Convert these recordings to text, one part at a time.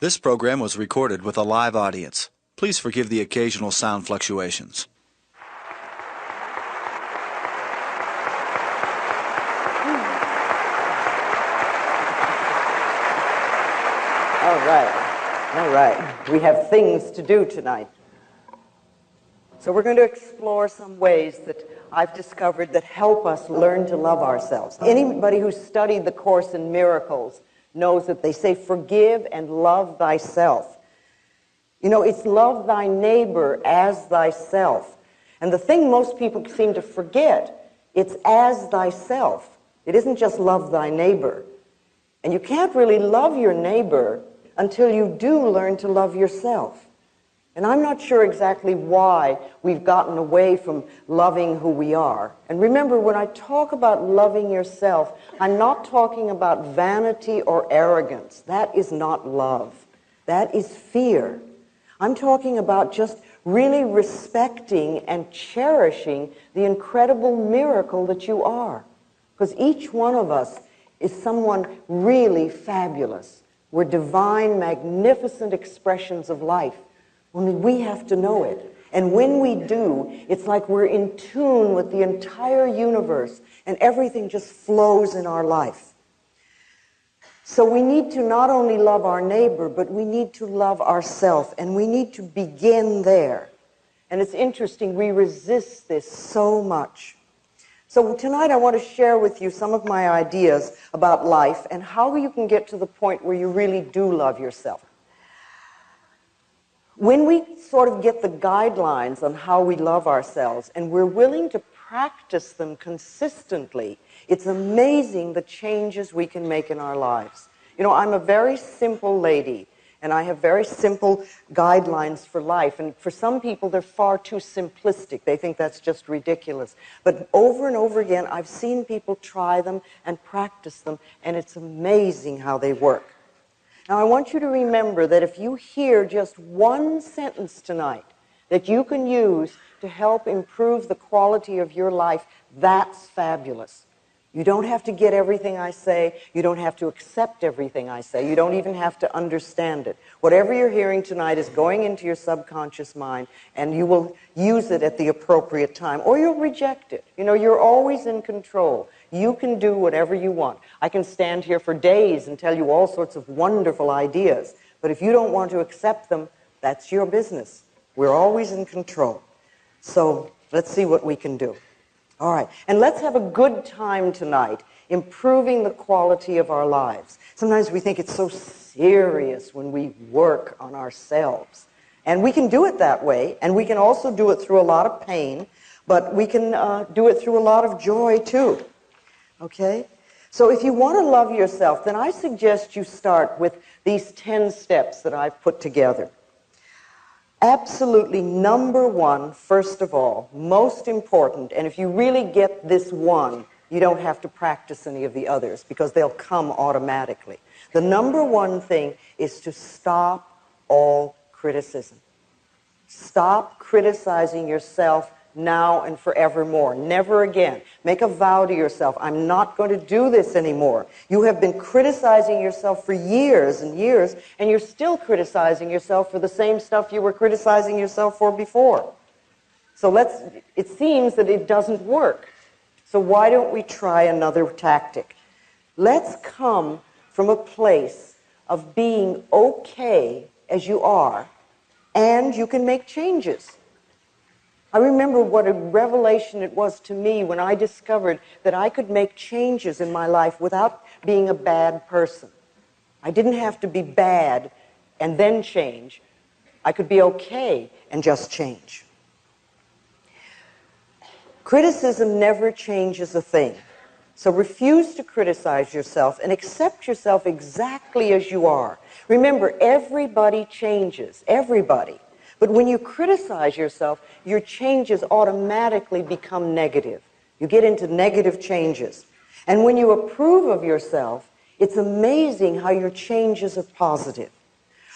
This program was recorded with a live audience. Please forgive the occasional sound fluctuations. All right. We have things to do tonight. So we're going to explore some ways that I've discovered that help us learn to love ourselves. Anybody who's studied the Course in Miracles knows that they say, forgive and love thyself. You know, it's love thy neighbor as thyself. And the thing most people seem to forget, it's as thyself. It isn't just love thy neighbor. And you can't really love your neighbor until you do learn to love yourself. And I'm not sure exactly why we've gotten away from loving who we are. And remember, when I talk about loving yourself, I'm not talking about vanity or arrogance. That is not love. That is fear. I'm talking about just really respecting and cherishing the incredible miracle that you are. Because each one of us is someone really fabulous. We're divine, magnificent expressions of life. Only we have to know it. And when we do, it's like we're in tune with the entire universe and everything just flows in our life. So we need to not only love our neighbor, but we need to love ourselves, and we need to begin there. And it's interesting, we resist this so much. So tonight I want to share with you some of my ideas about life and how you can get to the point where you really do love yourself. When we sort of get the guidelines on how we love ourselves and we're willing to practice them consistently, it's amazing the changes we can make in our lives. You know, I'm a very simple lady, and I have very simple guidelines for life. And for some people, they're far too simplistic. They think that's just ridiculous. But over and over again, I've seen people try them and practice them, and it's amazing how they work. Now, I want you to remember that if you hear just one sentence tonight that you can use to help improve the quality of your life, that's fabulous. You don't have to get everything I say. You don't have to accept everything I say. You don't even have to understand it. Whatever you're hearing tonight is going into your subconscious mind, and you will use it at the appropriate time, or you'll reject it. You know, you're always in control. You can do whatever you want. I can stand here for days and tell you all sorts of wonderful ideas, but if you don't want to accept them, that's your business. We're always in control. So let's see what we can do. All right, and let's have a good time tonight improving the quality of our lives. Sometimes we think it's so serious when we work on ourselves. And we can do it that way, and we can also do it through a lot of pain, but we can do it through a lot of joy too. Okay? So if you want to love yourself, then I suggest you start with these 10 steps that I've put together. Absolutely number one, first of all, most important, and if you really get this one, you don't have to practice any of the others because they'll come automatically. The number one thing is to stop all criticism. Stop criticizing yourself now and forevermore. Never again. Make a vow to yourself, I'm not going to do this anymore. You have been criticizing yourself for years and years, and you're still criticizing yourself for the same stuff you were criticizing yourself for before. So it seems that it doesn't work. So why don't we try another tactic? Let's come from a place of being okay as you are, and you can make changes. I remember what a revelation it was to me when I discovered that I could make changes in my life without being a bad person. I didn't have to be bad and then change. I could be okay and just change. Criticism never changes a thing. So refuse to criticize yourself and accept yourself exactly as you are. Remember, everybody changes. Everybody. But when you criticize yourself, your changes automatically become negative. You get into negative changes. And when you approve of yourself, it's amazing how your changes are positive.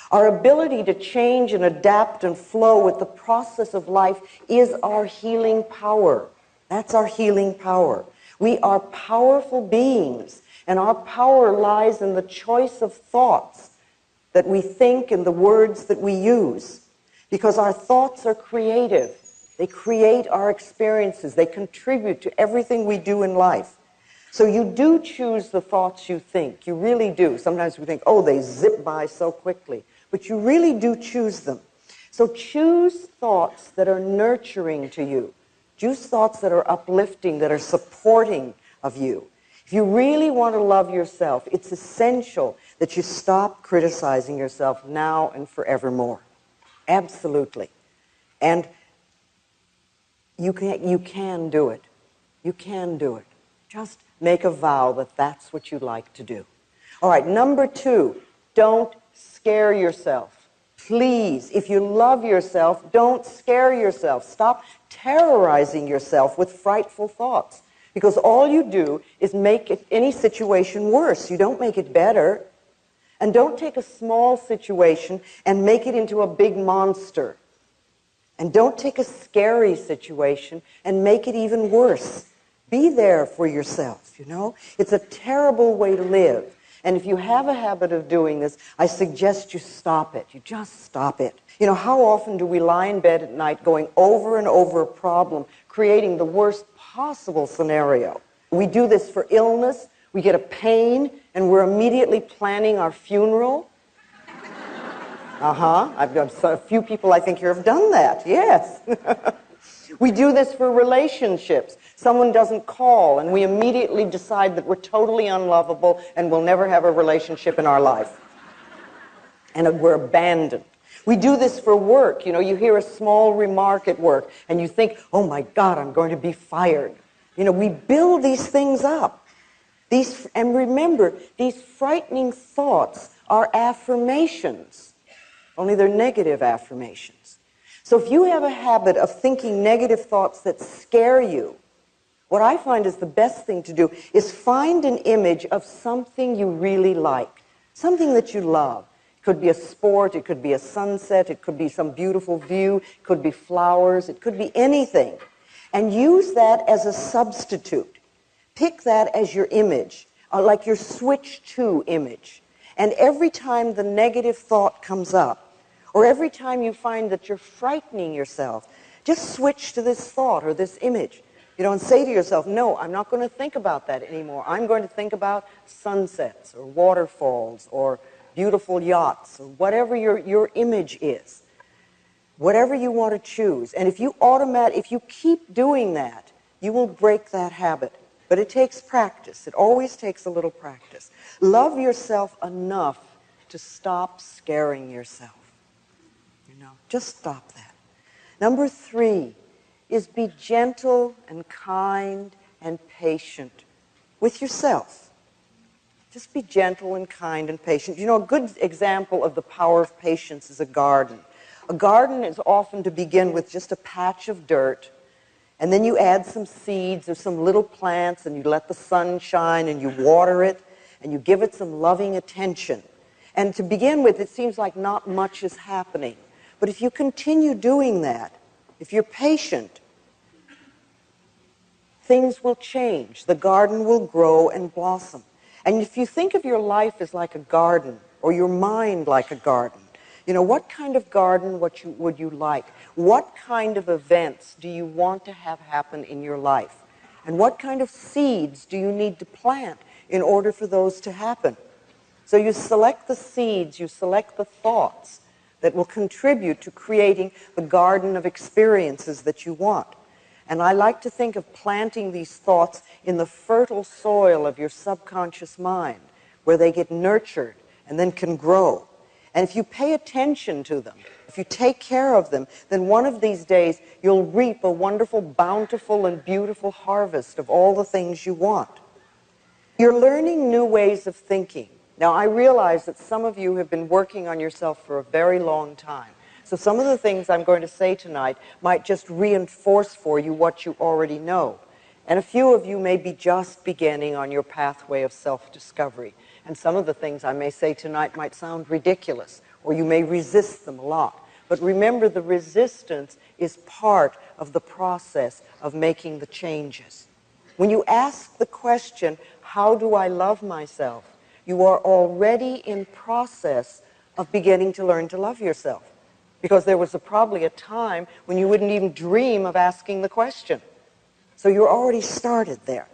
Our ability to change and adapt and flow with the process of life is our healing power. That's our healing power. We are powerful beings, and our power lies in the choice of thoughts. that we think and the words that we use. Because our thoughts are creative. They create our experiences. They contribute to everything we do in life. So you do choose the thoughts you think. You really do. Sometimes we think, oh, they zip by so quickly. But you really do choose them. So choose thoughts that are nurturing to you. Choose thoughts that are uplifting, that are supporting of you. If you really want to love yourself, it's essential that you stop criticizing yourself now and forevermore. Absolutely. And you can do it. You can do it. Just make a vow that that's what you like to do. All right, number 2, don't scare yourself. Please, if you love yourself, don't scare yourself. Stop terrorizing yourself with frightful thoughts. Because all you do is make any situation worse. You don't make it better. And don't take a small situation and make it into a big monster. And don't take a scary situation and make it even worse. Be there for yourself, you know? It's a terrible way to live. And if you have a habit of doing this, I suggest you stop it. You just stop it. You know, how often do we lie in bed at night going over and over a problem, creating the worst possible scenario? We do this for illness. We get a pain, and we're immediately planning our funeral. A few people I think here have done that, yes. We do this for relationships. Someone doesn't call, and we immediately decide that we're totally unlovable and we'll never have a relationship in our life. And we're abandoned. We do this for work. You know, you hear a small remark at work, and you think, oh my God, I'm going to be fired. You know, we build these things up. And remember, these frightening thoughts are affirmations, only they're negative affirmations. So if you have a habit of thinking negative thoughts that scare you, what I find is the best thing to do is find an image of something you really like, something that you love. It could be a sport, it could be a sunset, it could be some beautiful view, it could be flowers, it could be anything. And use that as a substitute. Pick that as your image, like your switch to image. And every time the negative thought comes up, or every time you find that you're frightening yourself, just switch to this thought or this image. You know, and say to yourself, no, I'm not going to think about that anymore. I'm going to think about sunsets or waterfalls or beautiful yachts or whatever your image is. Whatever you want to choose. And if you keep doing that, you will break that habit. But it takes practice. It always takes a little practice. Love yourself enough to stop scaring yourself. You know, just stop that. Number 3 is be gentle and kind and patient with yourself. Just be gentle and kind and patient. You know, a good example of the power of patience is a garden. A garden is often to begin with just a patch of dirt, and then you add some seeds or some little plants, and you let the sun shine, and you water it, and you give it some loving attention. And to begin with, it seems like not much is happening. But if you continue doing that, if you're patient, things will change. The garden will grow and blossom. And if you think of your life as like a garden, or your mind like a garden, you know, what kind of garden would you like? What kind of events do you want to have happen in your life? And what kind of seeds do you need to plant in order for those to happen? So you select the seeds, you select the thoughts that will contribute to creating the garden of experiences that you want. And I like to think of planting these thoughts in the fertile soil of your subconscious mind, where they get nurtured and then can grow. And if you pay attention to them, if you take care of them, then one of these days you'll reap a wonderful, bountiful, and beautiful harvest of all the things you want. You're learning new ways of thinking. Now, I realize that some of you have been working on yourself for a very long time. So some of the things I'm going to say tonight might just reinforce for you what you already know. And a few of you may be just beginning on your pathway of self-discovery. And some of the things I may say tonight might sound ridiculous, or you may resist them a lot. But remember, the resistance is part of the process of making the changes. When you ask the question, how do I love myself? You are already in process of beginning to learn to love yourself. Because there was probably a time when you wouldn't even dream of asking the question. So you're already started there.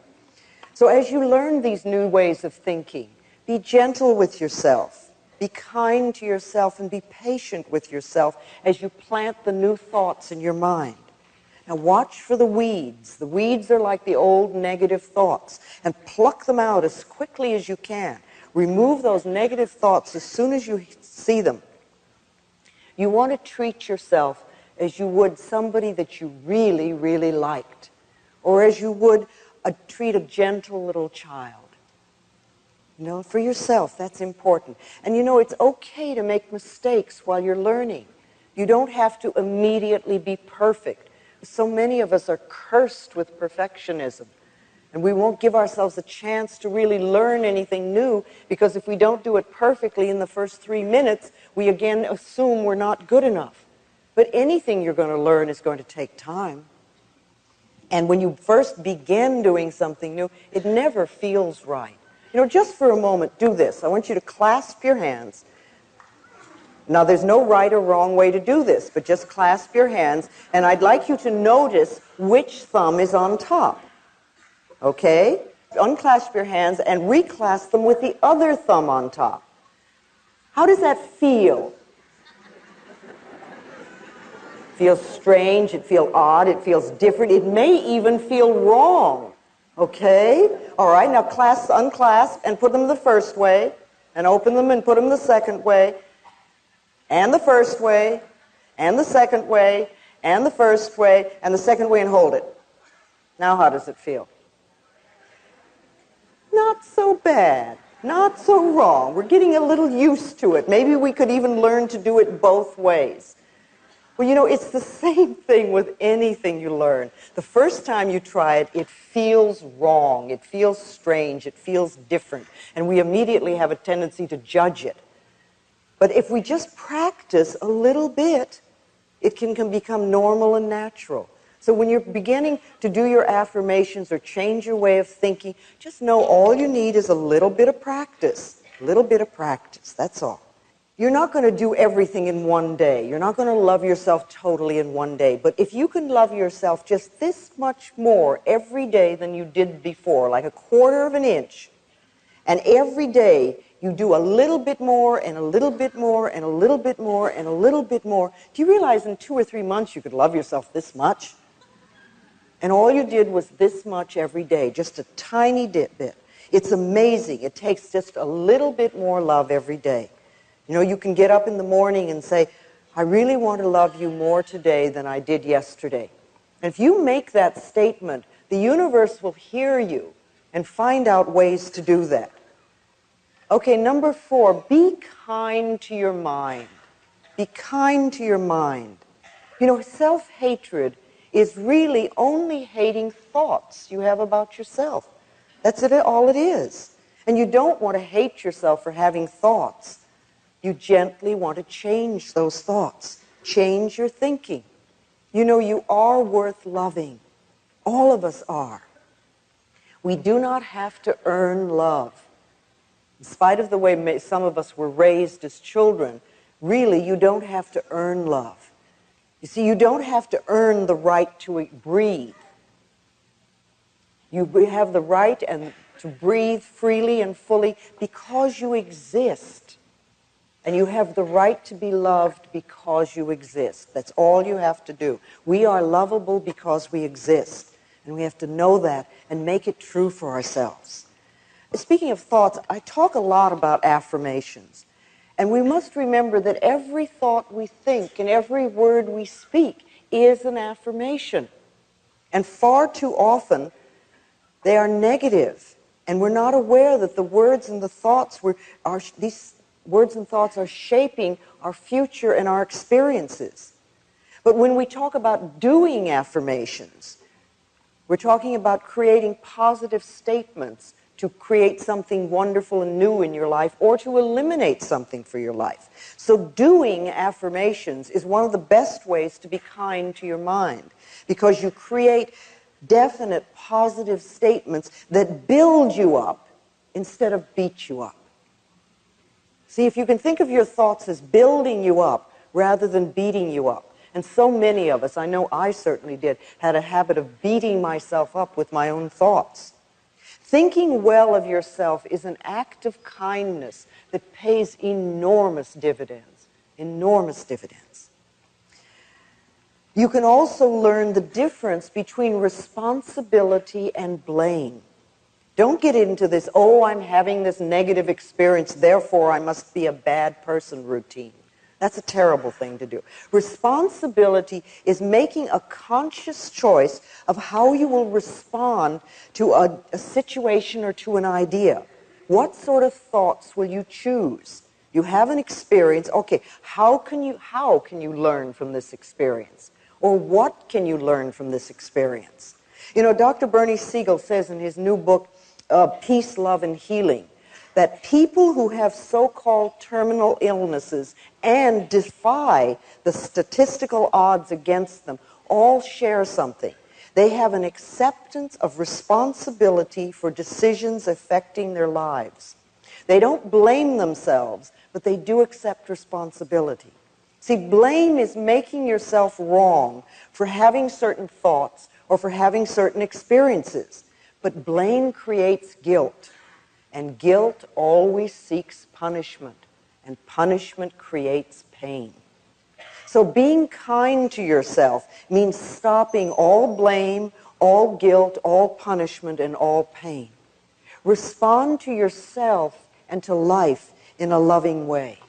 So as you learn these new ways of thinking, be gentle with yourself. Be kind to yourself and be patient with yourself as you plant the new thoughts in your mind. Now watch for the weeds. The weeds are like the old negative thoughts, and pluck them out as quickly as you can. Remove those negative thoughts as soon as you see them. You want to treat yourself as you would somebody that you really, really liked, or as you would treat a gentle little child. You know, for yourself, that's important. And you know, it's okay to make mistakes while you're learning. You don't have to immediately be perfect. So many of us are cursed with perfectionism. And we won't give ourselves a chance to really learn anything new, because if we don't do it perfectly in the first 3 minutes, we again assume we're not good enough. But anything you're going to learn is going to take time. And when you first begin doing something new, it never feels right. You know, just for a moment, do this. I want you to clasp your hands. Now, there's no right or wrong way to do this, but just clasp your hands, and I'd like you to notice which thumb is on top. Okay? Unclasp your hands and reclasp them with the other thumb on top. How does that feel? It feels strange, it feels odd, it feels different, it may even feel wrong. Okay? All right, now unclasp and put them the first way, and open them and put them the second way, and the first way, and the second way, and the first way, and the second way, and hold it. Now how does it feel? Not so bad. Not so wrong. We're getting a little used to it. Maybe we could even learn to do it both ways. Well, you know, it's the same thing with anything you learn. The first time you try it, it feels wrong. It feels strange. It feels different. And we immediately have a tendency to judge it. But if we just practice a little bit, it can become normal and natural. So when you're beginning to do your affirmations or change your way of thinking, just know all you need is a little bit of practice. A little bit of practice, that's all. You're not going to do everything in one day. You're not going to love yourself totally in one day. But if you can love yourself just this much more every day than you did before, like a quarter of an inch, and every day you do a little bit more and a little bit more and a little bit more and a little bit more, do you realize in 2 or 3 months you could love yourself this much? And all you did was this much every day, just a tiny bit. It's amazing. It takes just a little bit more love every day. You know, you can get up in the morning and say, I really want to love you more today than I did yesterday. And if you make that statement, the universe will hear you and find out ways to do that. Okay, number 4, be kind to your mind. Be kind to your mind. You know, self-hatred is really only hating thoughts you have about yourself. That's all it is. And you don't want to hate yourself for having thoughts. You gently want to change those thoughts. Change your thinking. You know, you are worth loving. All of us are. We do not have to earn love. In spite of the way some of us were raised as children, really, you don't have to earn love. You see, you don't have to earn the right to breathe. You have the right to breathe freely and fully because you exist. And you have the right to be loved because you exist. That's all you have to do. We are lovable because we exist. And we have to know that and make it true for ourselves. Speaking of thoughts, I talk a lot about affirmations. And we must remember that every thought we think and every word we speak is an affirmation. And far too often, they are negative. And we're not aware that the words and the thoughts these words and thoughts are shaping our future and our experiences. But when we talk about doing affirmations, we're talking about creating positive statements to create something wonderful and new in your life or to eliminate something for your life. So doing affirmations is one of the best ways to be kind to your mind because you create definite positive statements that build you up instead of beat you up. See, if you can think of your thoughts as building you up rather than beating you up, and so many of us, I know I certainly did, had a habit of beating myself up with my own thoughts. Thinking well of yourself is an act of kindness that pays enormous dividends, enormous dividends. You can also learn the difference between responsibility and blame. Don't get into this, oh, I'm having this negative experience, therefore I must be a bad person routine. That's a terrible thing to do. Responsibility is making a conscious choice of how you will respond to a situation or to an idea. What sort of thoughts will you choose? You have an experience. Okay, how can you learn from this experience? Or what can you learn from this experience? You know, Dr. Bernie Siegel says in his new book, Peace, Love, and Healing, that people who have so-called terminal illnesses and defy the statistical odds against them all share something. They have an acceptance of responsibility for decisions affecting their lives. They don't blame themselves, but they do accept responsibility. See, blame is making yourself wrong for having certain thoughts or for having certain experiences. But blame creates guilt, and guilt always seeks punishment, and punishment creates pain. So being kind to yourself means stopping all blame, all guilt, all punishment, and all pain. Respond to yourself and to life in a loving way.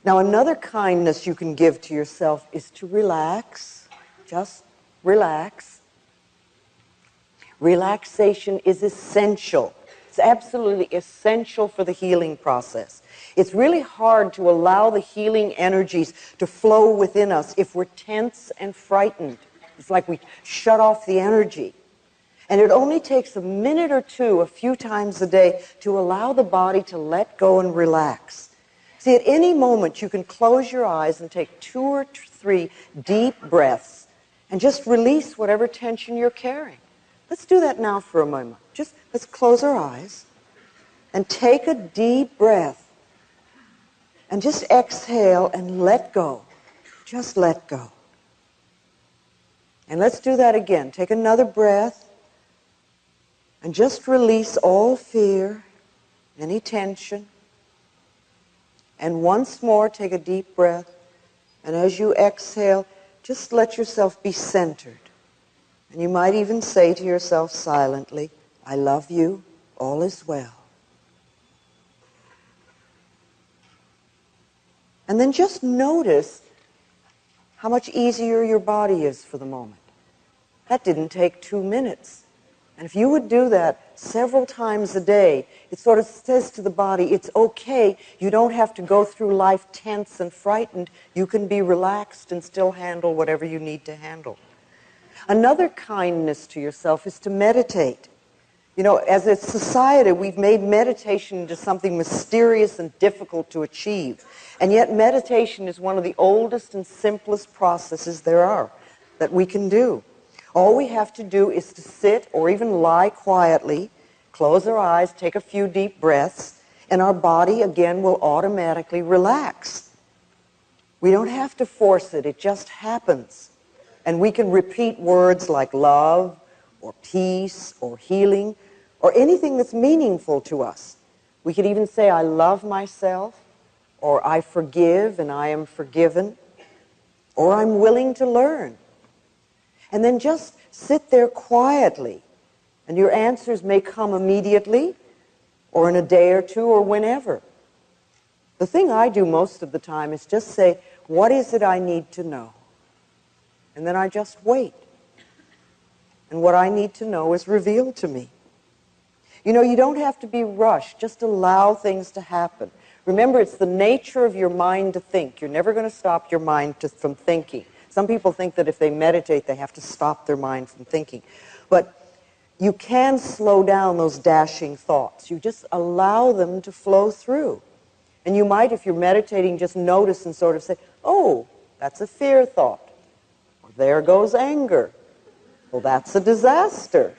Now, another kindness you can give to yourself is to relax. Just relax. Relaxation is essential. It's absolutely essential for the healing process. It's really hard to allow the healing energies to flow within us if we're tense and frightened. It's like we shut off the energy. And it only takes a minute or two, a few times a day, to allow the body to let go and relax. See, at any moment, you can close your eyes and take 2 or 3 deep breaths and just release whatever tension you're carrying. Let's do that now for a moment. Just let's close our eyes and take a deep breath and just exhale and let go. Just let go. And let's do that again. Take another breath and just release all fear, any tension. And once more, take a deep breath. And as you exhale, just let yourself be centered. And you might even say to yourself silently, I love you, all is well. And then just notice how much easier your body is for the moment. That didn't take 2 minutes. And if you would do that several times a day, it sort of says to the body, it's okay, you don't have to go through life tense and frightened. You can be relaxed and still handle whatever you need to handle. Another kindness to yourself is to meditate. You know, as a society, we've made meditation into something mysterious and difficult to achieve. And yet meditation is one of the oldest and simplest processes there are that we can do. All we have to do is to sit or even lie quietly, close our eyes, take a few deep breaths, and our body, again, will automatically relax. We don't have to force it. It just happens. And we can repeat words like love or peace or healing or anything that's meaningful to us. We could even say, I love myself, or I forgive and I am forgiven, or I'm willing to learn. And then just sit there quietly, and your answers may come immediately or in a day or two or whenever. The thing I do most of the time is just say, what is it I need to know? And then I just wait. And what I need to know is revealed to me. You know, you don't have to be rushed. Just allow things to happen. Remember, it's the nature of your mind to think. You're never going to stop your mind from thinking. Some people think that if they meditate, they have to stop their mind from thinking. But you can slow down those dashing thoughts. You just allow them to flow through. And you might, if you're meditating, just notice and sort of say, oh, that's a fear thought. There goes anger. Well, that's a disaster.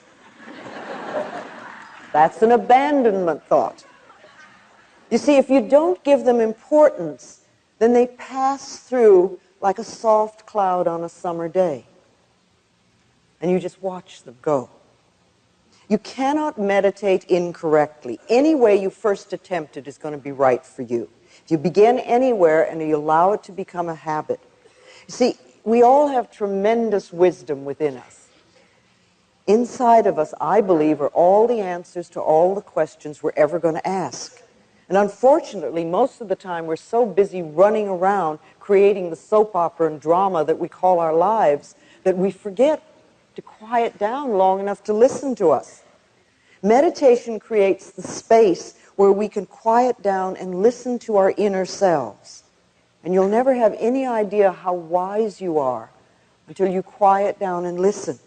That's an abandonment thought. You see, if you don't give them importance, then they pass through like a soft cloud on a summer day. And you just watch them go. You cannot meditate incorrectly. Any way you first attempt it is going to be right for you. If you begin anywhere and you allow it to become a habit. You see, we all have tremendous wisdom within us. Inside of us, I believe, are all the answers to all the questions we're ever going to ask. And unfortunately, most of the time, we're so busy running around creating the soap opera and drama that we call our lives that we forget to quiet down long enough to listen to us. Meditation creates the space where we can quiet down and listen to our inner selves. And you'll never have any idea how wise you are until you quiet down and listen.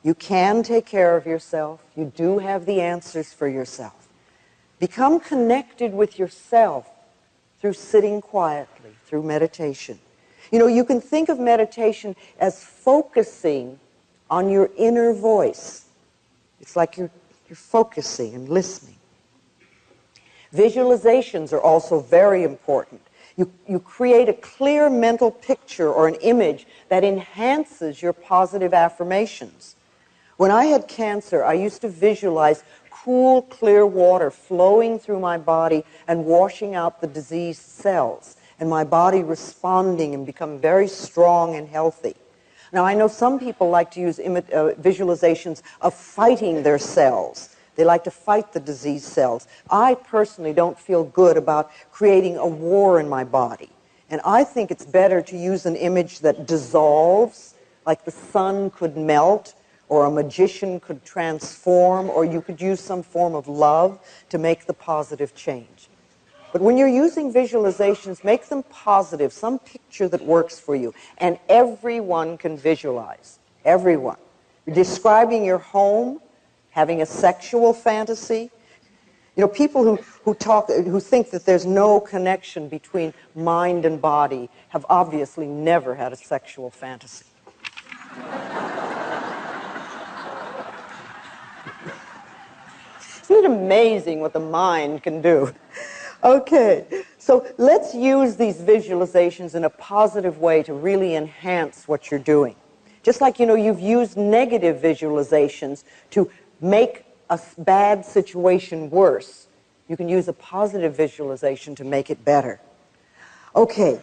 You can take care of yourself. You do have the answers for yourself. Become connected with yourself through sitting quietly, through meditation. You know, you can think of meditation as focusing on your inner voice. It's like you're focusing and listening. Visualizations are also very important. You create a clear mental picture or an image that enhances your positive affirmations. When I had cancer, I used to visualize cool, clear water flowing through my body and washing out the diseased cells, and my body responding and become very strong and healthy. Now, I know some people like to use visualizations of fighting their cells. They like to fight the diseased cells. I personally don't feel good about creating a war in my body. And I think it's better to use an image that dissolves, like the sun could melt, or a magician could transform, or you could use some form of love to make the positive change. But when you're using visualizations, make them positive, some picture that works for you. And everyone can visualize. Everyone. You're describing your home, having a sexual fantasy. You know, people who think that there's no connection between mind and body have obviously never had a sexual fantasy. Isn't it amazing what the mind can do? Okay, so let's use these visualizations in a positive way to really enhance what you're doing. Just like, you know, you've used negative visualizations to make a bad situation worse. You can use a positive visualization to make it better. Okay,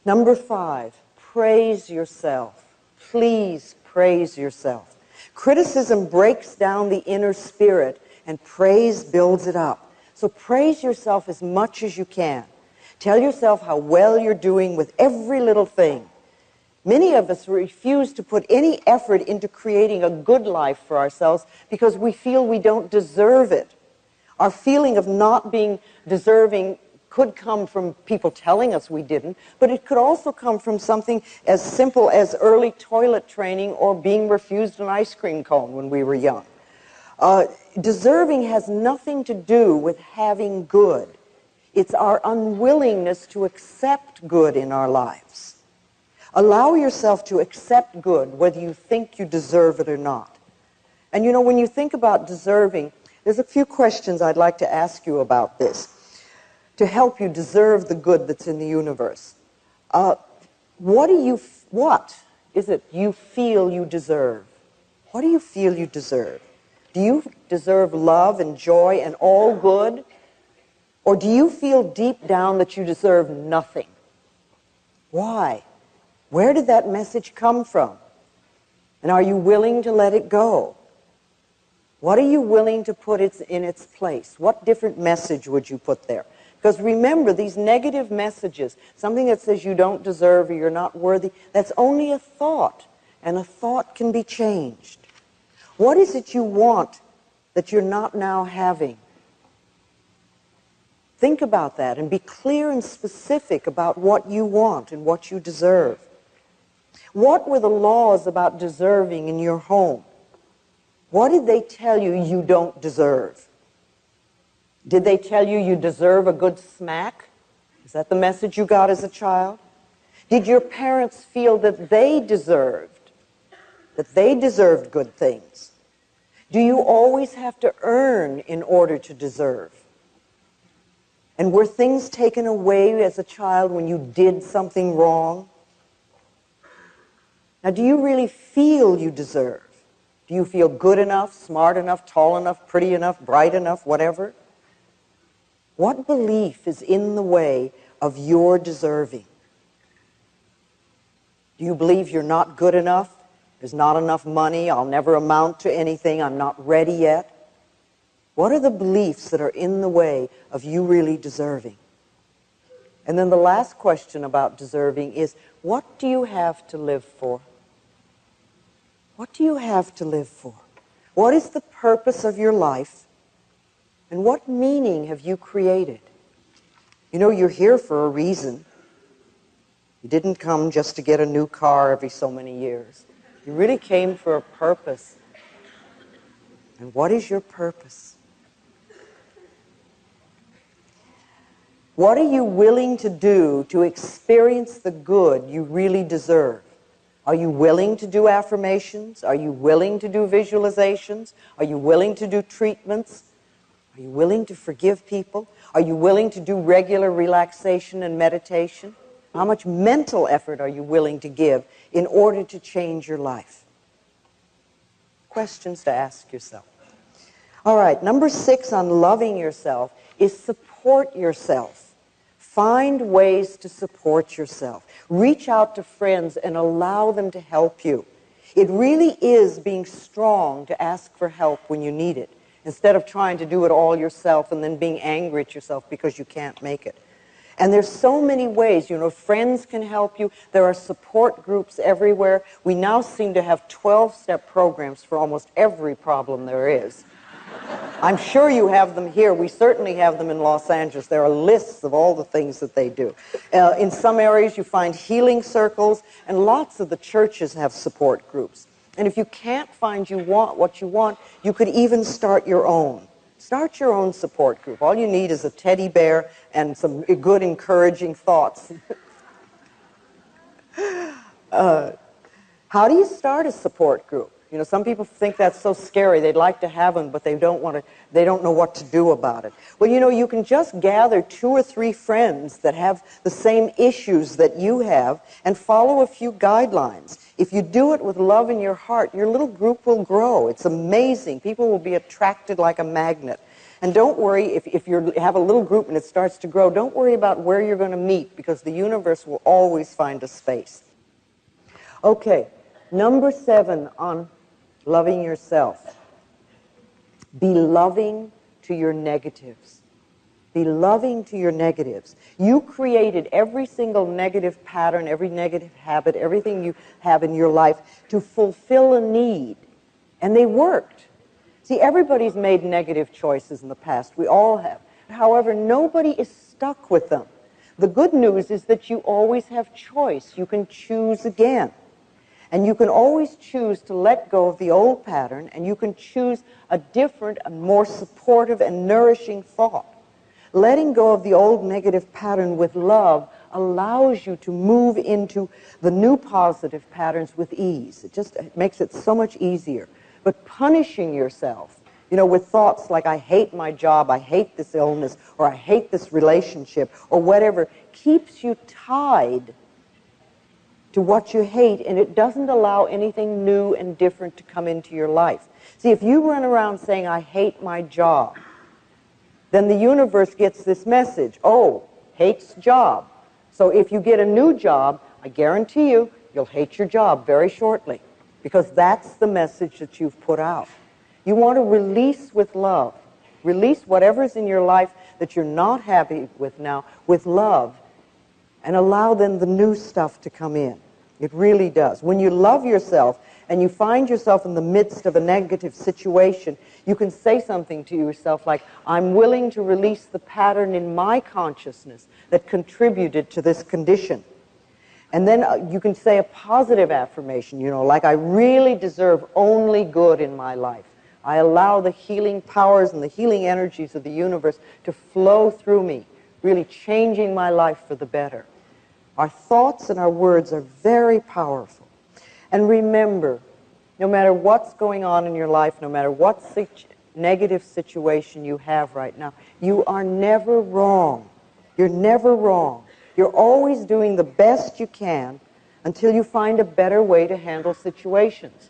number 5, praise yourself. Please praise yourself. Criticism breaks down the inner spirit, and praise builds it up. So praise yourself as much as you can. Tell yourself how well you're doing with every little thing. Many of us refuse to put any effort into creating a good life for ourselves because we feel we don't deserve it. Our feeling of not being deserving could come from people telling us we didn't, but it could also come from something as simple as early toilet training or being refused an ice cream cone when we were young. Deserving has nothing to do with having good. It's our unwillingness to accept good in our lives. Allow yourself to accept good, whether you think you deserve it or not. And you know, when you think about deserving, there's a few questions I'd like to ask you about this to help you deserve the good that's in the universe. What is it you feel you deserve? What do you feel you deserve? Do you deserve love and joy and all good? Or do you feel deep down that you deserve nothing? Why? Where did that message come from? And are you willing to let it go? What are you willing to put in its place? What different message would you put there? Because remember, these negative messages, something that says you don't deserve or you're not worthy, that's only a thought, and a thought can be changed. What is it you want that you're not now having? Think about that and be clear and specific about what you want and what you deserve. What were the laws about deserving in your home? What did they tell you you don't deserve? Did they tell you you deserve a good smack? Is that the message you got as a child? Did your parents feel that they deserved good things? Do you always have to earn in order to deserve? And were things taken away as a child when you did something wrong? Now, do you really feel you deserve? Do you feel good enough, smart enough, tall enough, pretty enough, bright enough, whatever? What belief is in the way of your deserving? Do you believe you're not good enough? There's not enough money, I'll never amount to anything, I'm not ready yet? What are the beliefs that are in the way of you really deserving? And then the last question about deserving is, what do you have to live for? What do you have to live for? What is the purpose of your life? And what meaning have you created? You know, you're here for a reason. You didn't come just to get a new car every so many years. You really came for a purpose. And what is your purpose? What are you willing to do to experience the good you really deserve? Are you willing to do affirmations? Are you willing to do visualizations? Are you willing to do treatments? Are you willing to forgive people? Are you willing to do regular relaxation and meditation? How much mental effort are you willing to give in order to change your life? Questions to ask yourself. All right, number 6 on loving yourself is support yourself. Find ways to support yourself. Reach out to friends and allow them to help you. It really is being strong to ask for help when you need it, instead of trying to do it all yourself and then being angry at yourself because you can't make it. And there's so many ways, you know, friends can help you. There are support groups everywhere. We now seem to have 12-step programs for almost every problem there is. I'm sure you have them here. We certainly have them in Los Angeles. There are lists of all the things that they do. In some areas you find healing circles, and lots of the churches have support groups. And if you can't find what you want, you could even start your own. Start your own support group. All you need is a teddy bear and some good, encouraging thoughts. How do you start a support group? You know, some people think that's so scary. They'd like to have them, but they don't know what to do about it. Well, you know, you can just gather 2 or 3 friends that have the same issues that you have and follow a few guidelines. If you do it with love in your heart, your little group will grow. It's amazing. People will be attracted like a magnet. And don't worry, if you have a little group and it starts to grow, don't worry about where you're going to meet, because the universe will always find a space. Okay, number 7 on loving yourself. Be loving to your negatives. Be loving to your negatives. You created every single negative pattern, every negative habit, everything you have in your life to fulfill a need. And they worked. See, everybody's made negative choices in the past. We all have. However, nobody is stuck with them. The good news is that you always have choice. You can choose again. And you can always choose to let go of the old pattern, and you can choose a different and more supportive and nourishing thought. Letting go of the old negative pattern with love allows you to move into the new positive patterns with ease. It makes it so much easier. But punishing yourself, you know, with thoughts like, I hate my job, I hate this illness, or I hate this relationship, or whatever, keeps you tied to what you hate, and it doesn't allow anything new and different to come into your life. See, if you run around saying, I hate my job, then the universe gets this message, oh, hates job. So if you get a new job, I guarantee you, you'll hate your job very shortly, because that's the message that you've put out. You want to release with love. Release whatever's in your life that you're not happy with now with love, and allow then the new stuff to come in. It really does. When you love yourself and you find yourself in the midst of a negative situation, you can say something to yourself like, I'm willing to release the pattern in my consciousness that contributed to this condition. And then you can say a positive affirmation, you know, like, I really deserve only good in my life. I allow the healing powers and the healing energies of the universe to flow through me, really changing my life for the better. Our thoughts and our words are very powerful. And remember, no matter what's going on in your life, no matter what negative situation you have right now, you are never wrong. You're never wrong. You're always doing the best you can until you find a better way to handle situations.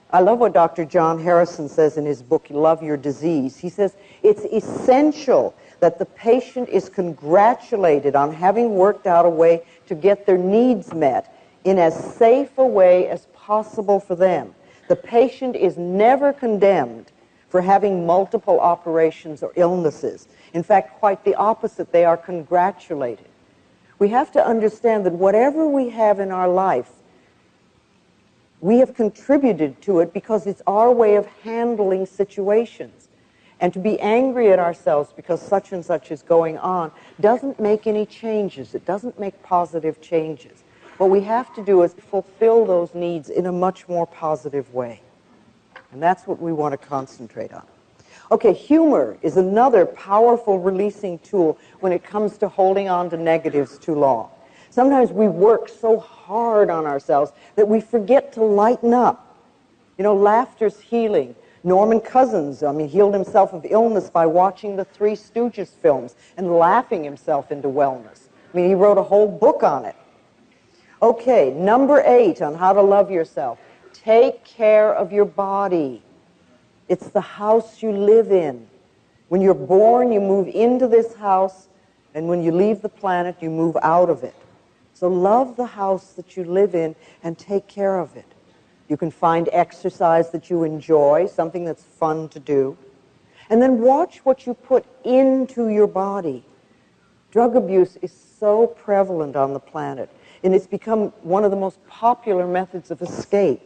I love what Dr. John Harrison says in his book, Love Your Disease. He says, it's essential that the patient is congratulated on having worked out a way to get their needs met in as safe a way as possible for them. The patient is never condemned for having multiple operations or illnesses. In fact, quite the opposite. They are congratulated. We have to understand that whatever we have in our life, we have contributed to it because it's our way of handling situations. And to be angry at ourselves because such and such is going on doesn't make any changes. It doesn't make positive changes. What we have to do is fulfill those needs in a much more positive way. And that's what we want to concentrate on. Okay, humor is another powerful releasing tool when it comes to holding on to negatives too long. Sometimes we work so hard on ourselves that we forget to lighten up. You know, laughter's healing. Norman Cousins, healed himself of illness by watching the Three Stooges films and laughing himself into wellness. He wrote a whole book on it. Okay, number 8 on how to love yourself. Take care of your body. It's the house you live in. When you're born, you move into this house, and when you leave the planet, you move out of it. So love the house that you live in and take care of it. You can find exercise that you enjoy, something that's fun to do. And then watch what you put into your body. Drug abuse is so prevalent on the planet, and it's become one of the most popular methods of escape.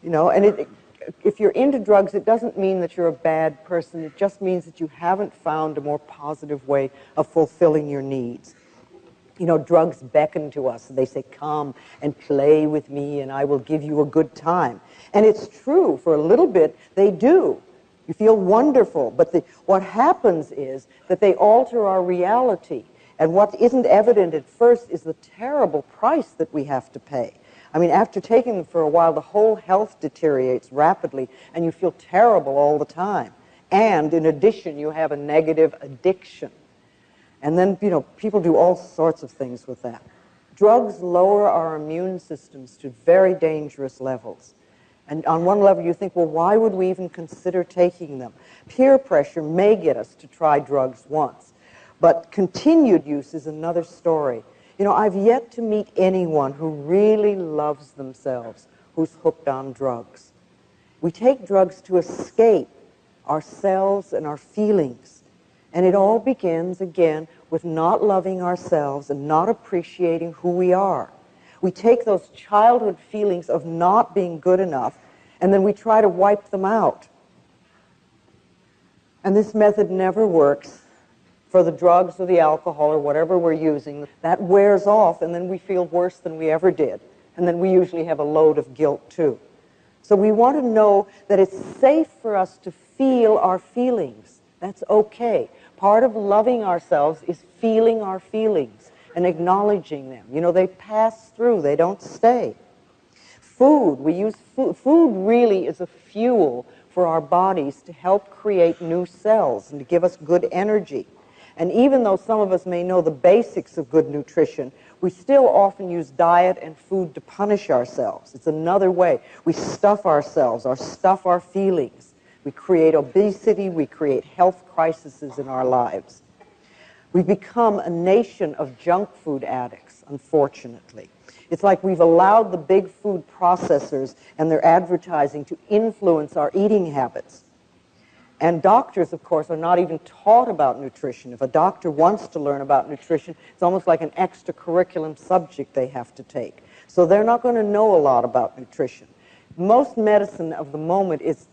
And if you're into drugs, it doesn't mean that you're a bad person. It just means that you haven't found a more positive way of fulfilling your needs. Drugs beckon to us. They say, come and play with me and I will give you a good time. And it's true, for a little bit, they do. You feel wonderful. But what happens is that they alter our reality. And what isn't evident at first is the terrible price that we have to pay. After taking them for a while, the whole health deteriorates rapidly and you feel terrible all the time. And in addition, you have a negative addiction. And then, people do all sorts of things with that. Drugs lower our immune systems to very dangerous levels. And on one level, you think, well, why would we even consider taking them? Peer pressure may get us to try drugs once. But continued use is another story. I've yet to meet anyone who really loves themselves who's hooked on drugs. We take drugs to escape ourselves and our feelings. And it all begins, again, with not loving ourselves and not appreciating who we are. We take those childhood feelings of not being good enough, and then we try to wipe them out. And this method never works for the drugs or the alcohol or whatever we're using. That wears off, and then we feel worse than we ever did. And then we usually have a load of guilt, too. So we want to know that it's safe for us to feel our feelings. That's okay. Part of loving ourselves is feeling our feelings and acknowledging them. They pass through. They don't stay. Food. We use food. Food really is a fuel for our bodies to help create new cells and to give us good energy. And even though some of us may know the basics of good nutrition, we still often use diet and food to punish ourselves. It's another way. We stuff ourselves or stuff our feelings. We create obesity, we create health crises in our lives. We've become a nation of junk food addicts, unfortunately. It's like we've allowed the big food processors and their advertising to influence our eating habits. And doctors, of course, are not even taught about nutrition. If a doctor wants to learn about nutrition, it's almost like an extracurriculum subject they have to take. So they're not going to know a lot about nutrition. Most medicine of the moment is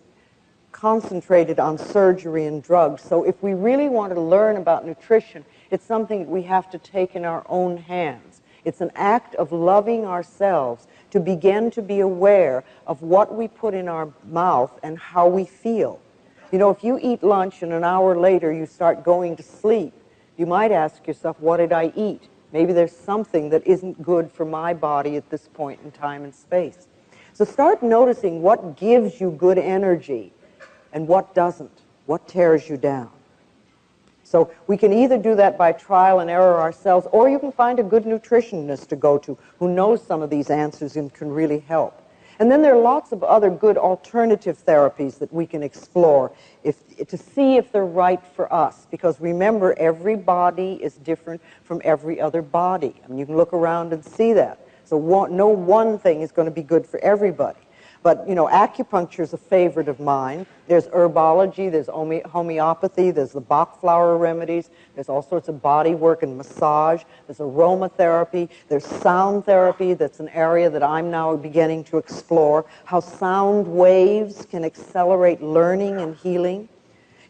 concentrated on surgery and drugs. So if we really want to learn about nutrition, it's something we have to take in our own hands. It's an act of loving ourselves to begin to be aware of what we put in our mouth and how we feel. If you eat lunch and an hour later you start going to sleep, you might ask yourself, what did I eat? Maybe there's something that isn't good for my body at this point in time and space. So start noticing what gives you good energy. and what doesn't, what tears you down. So we can either do that by trial and error ourselves, or you can find a good nutritionist to go to who knows some of these answers and can really help. And then there are lots of other good alternative therapies that we can explore to see if they're right for us. Because remember, every body is different from every other body. I mean, you can look around and see that. So no one thing is going to be good for everybody. But, you know, acupuncture is a favorite of mine. There's herbology, there's homeopathy, there's the Bach flower remedies, there's all sorts of body work and massage, there's aromatherapy, there's sound therapy. That's an area that I'm now beginning to explore, how sound waves can accelerate learning and healing.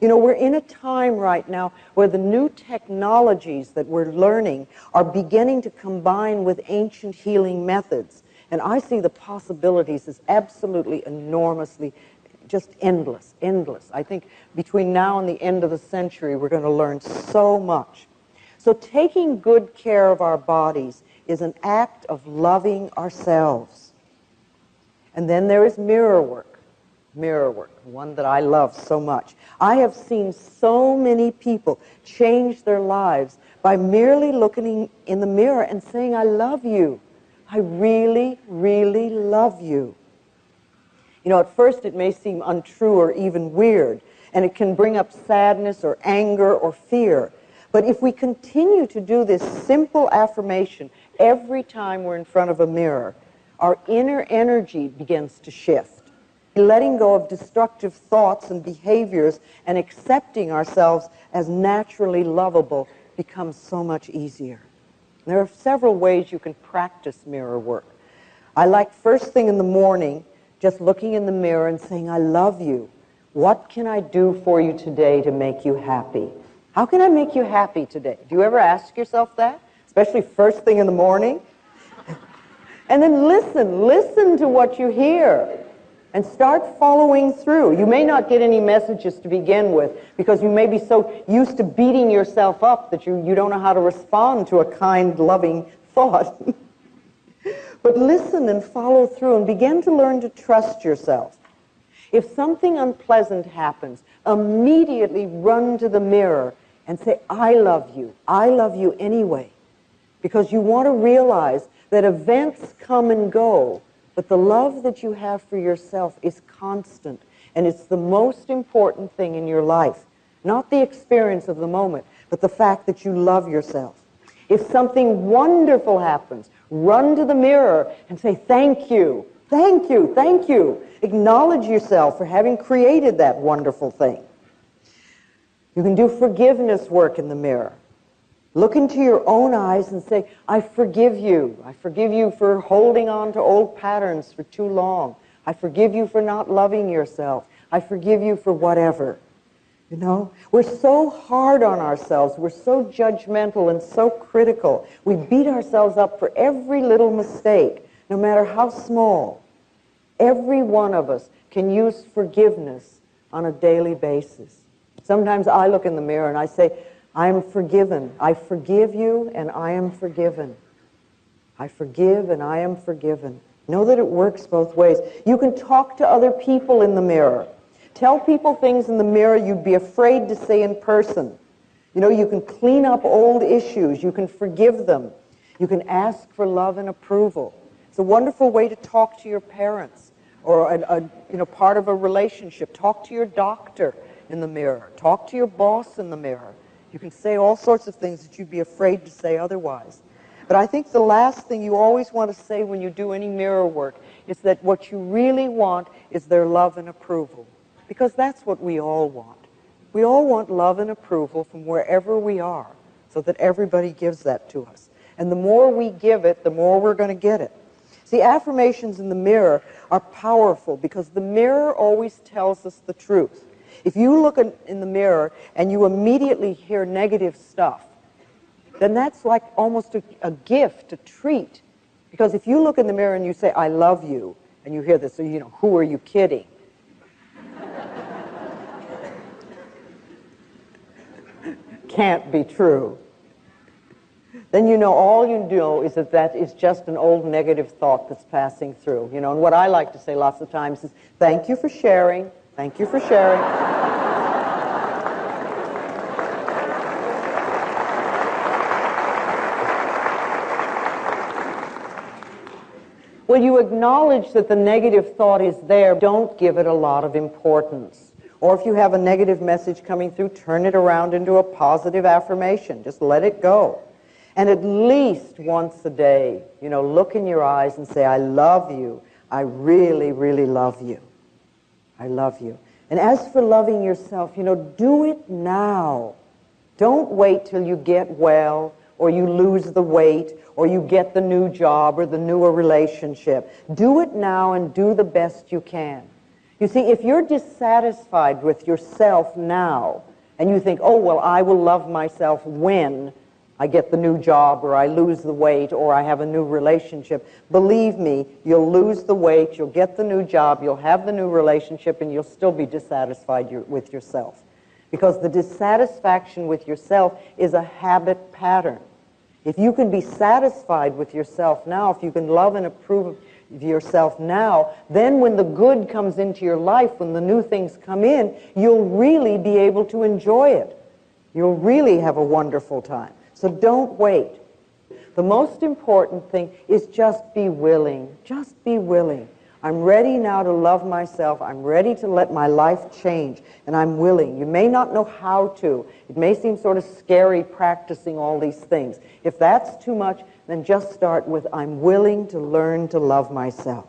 You know, we're in a time right now where the new technologies that we're learning are beginning to combine with ancient healing methods. And I see the possibilities as absolutely enormously, just endless, endless. I think between now and the end of the century, we're going to learn so much. So taking good care of our bodies is an act of loving ourselves. And then there is mirror work, one that I love so much. I have seen so many people change their lives by merely looking in the mirror and saying, I love you. I really, really love you. You know, at first it may seem untrue or even weird, and it can bring up sadness or anger or fear. But if we continue to do this simple affirmation every time we're in front of a mirror, our inner energy begins to shift. Letting go of destructive thoughts and behaviors and accepting ourselves as naturally lovable becomes so much easier. There are several ways you can practice mirror work. I like first thing in the morning, just looking in the mirror and saying, I love you. What can I do for you today to make you happy? How can I make you happy today? Do you ever ask yourself that? Especially first thing in the morning? And then listen to what you hear. And start following through. You may not get any messages to begin with because you may be so used to beating yourself up that you don't know how to respond to a kind, loving thought. But listen and follow through and begin to learn to trust yourself. If something unpleasant happens, immediately run to the mirror and say, I love you anyway. Because you want to realize that events come and go, but the love that you have for yourself is constant, and it's the most important thing in your life. Not the experience of the moment, but the fact that you love yourself. If something wonderful happens, run to the mirror and say, thank you, thank you, thank you. Acknowledge yourself for having created that wonderful thing. You can do forgiveness work in the mirror. Look into your own eyes and say, I forgive you. I forgive you for holding on to old patterns for too long. I forgive you for not loving yourself. I forgive you for whatever. You know, we're so hard on ourselves. We're so judgmental and so critical. We beat ourselves up for every little mistake, no matter how small. Every one of us can use forgiveness on a daily basis. Sometimes I look in the mirror and I say, I am forgiven. I forgive you and I am forgiven. I forgive and I am forgiven. Know that it works both ways. You can talk to other people in the mirror. Tell people things in the mirror you'd be afraid to say in person. You know, you can clean up old issues. You can forgive them. You can ask for love and approval. It's a wonderful way to talk to your parents or part of a relationship. Talk to your doctor in the mirror. Talk to your boss in the mirror. You can say all sorts of things that you'd be afraid to say otherwise. But I think the last thing you always want to say when you do any mirror work is that what you really want is their love and approval. Because that's what we all want. We all want love and approval from wherever we are, so that everybody gives that to us. And the more we give it, the more we're going to get it. See, affirmations in the mirror are powerful because the mirror always tells us the truth. If you look in the mirror and you immediately hear negative stuff, then that's like almost a gift, a treat. Because if you look in the mirror and you say, I love you, and you hear this, so you know, who are you kidding? Can't be true. Then you know all you know is that is just an old negative thought that's passing through. You know, and what I like to say lots of times is, thank you for sharing. Thank you for sharing. Well, you acknowledge that the negative thought is there. Don't give it a lot of importance. Or if you have a negative message coming through, turn it around into a positive affirmation. Just let it go. And at least once a day, look in your eyes and say, I love you. I really, really love you. I love you. And as for loving yourself, do it now. Don't wait till you get well, or you lose the weight, or you get the new job or the newer relationship. Do it now and do the best you can. You see, if you're dissatisfied with yourself now, and you think, oh, well, I will love myself when I get the new job, or I lose the weight, or I have a new relationship, believe me, you'll lose the weight, you'll get the new job, you'll have the new relationship, and you'll still be dissatisfied with yourself. Because the dissatisfaction with yourself is a habit pattern. If you can be satisfied with yourself now, if you can love and approve of yourself now, then when the good comes into your life, when the new things come in, you'll really be able to enjoy it. You'll really have a wonderful time. So don't wait. The most important thing is just be willing. Just be willing. I'm ready now to love myself. I'm ready to let my life change, and I'm willing. You may not know how to. It may seem sort of scary practicing all these things. If that's too much, then just start with, I'm willing to learn to love myself.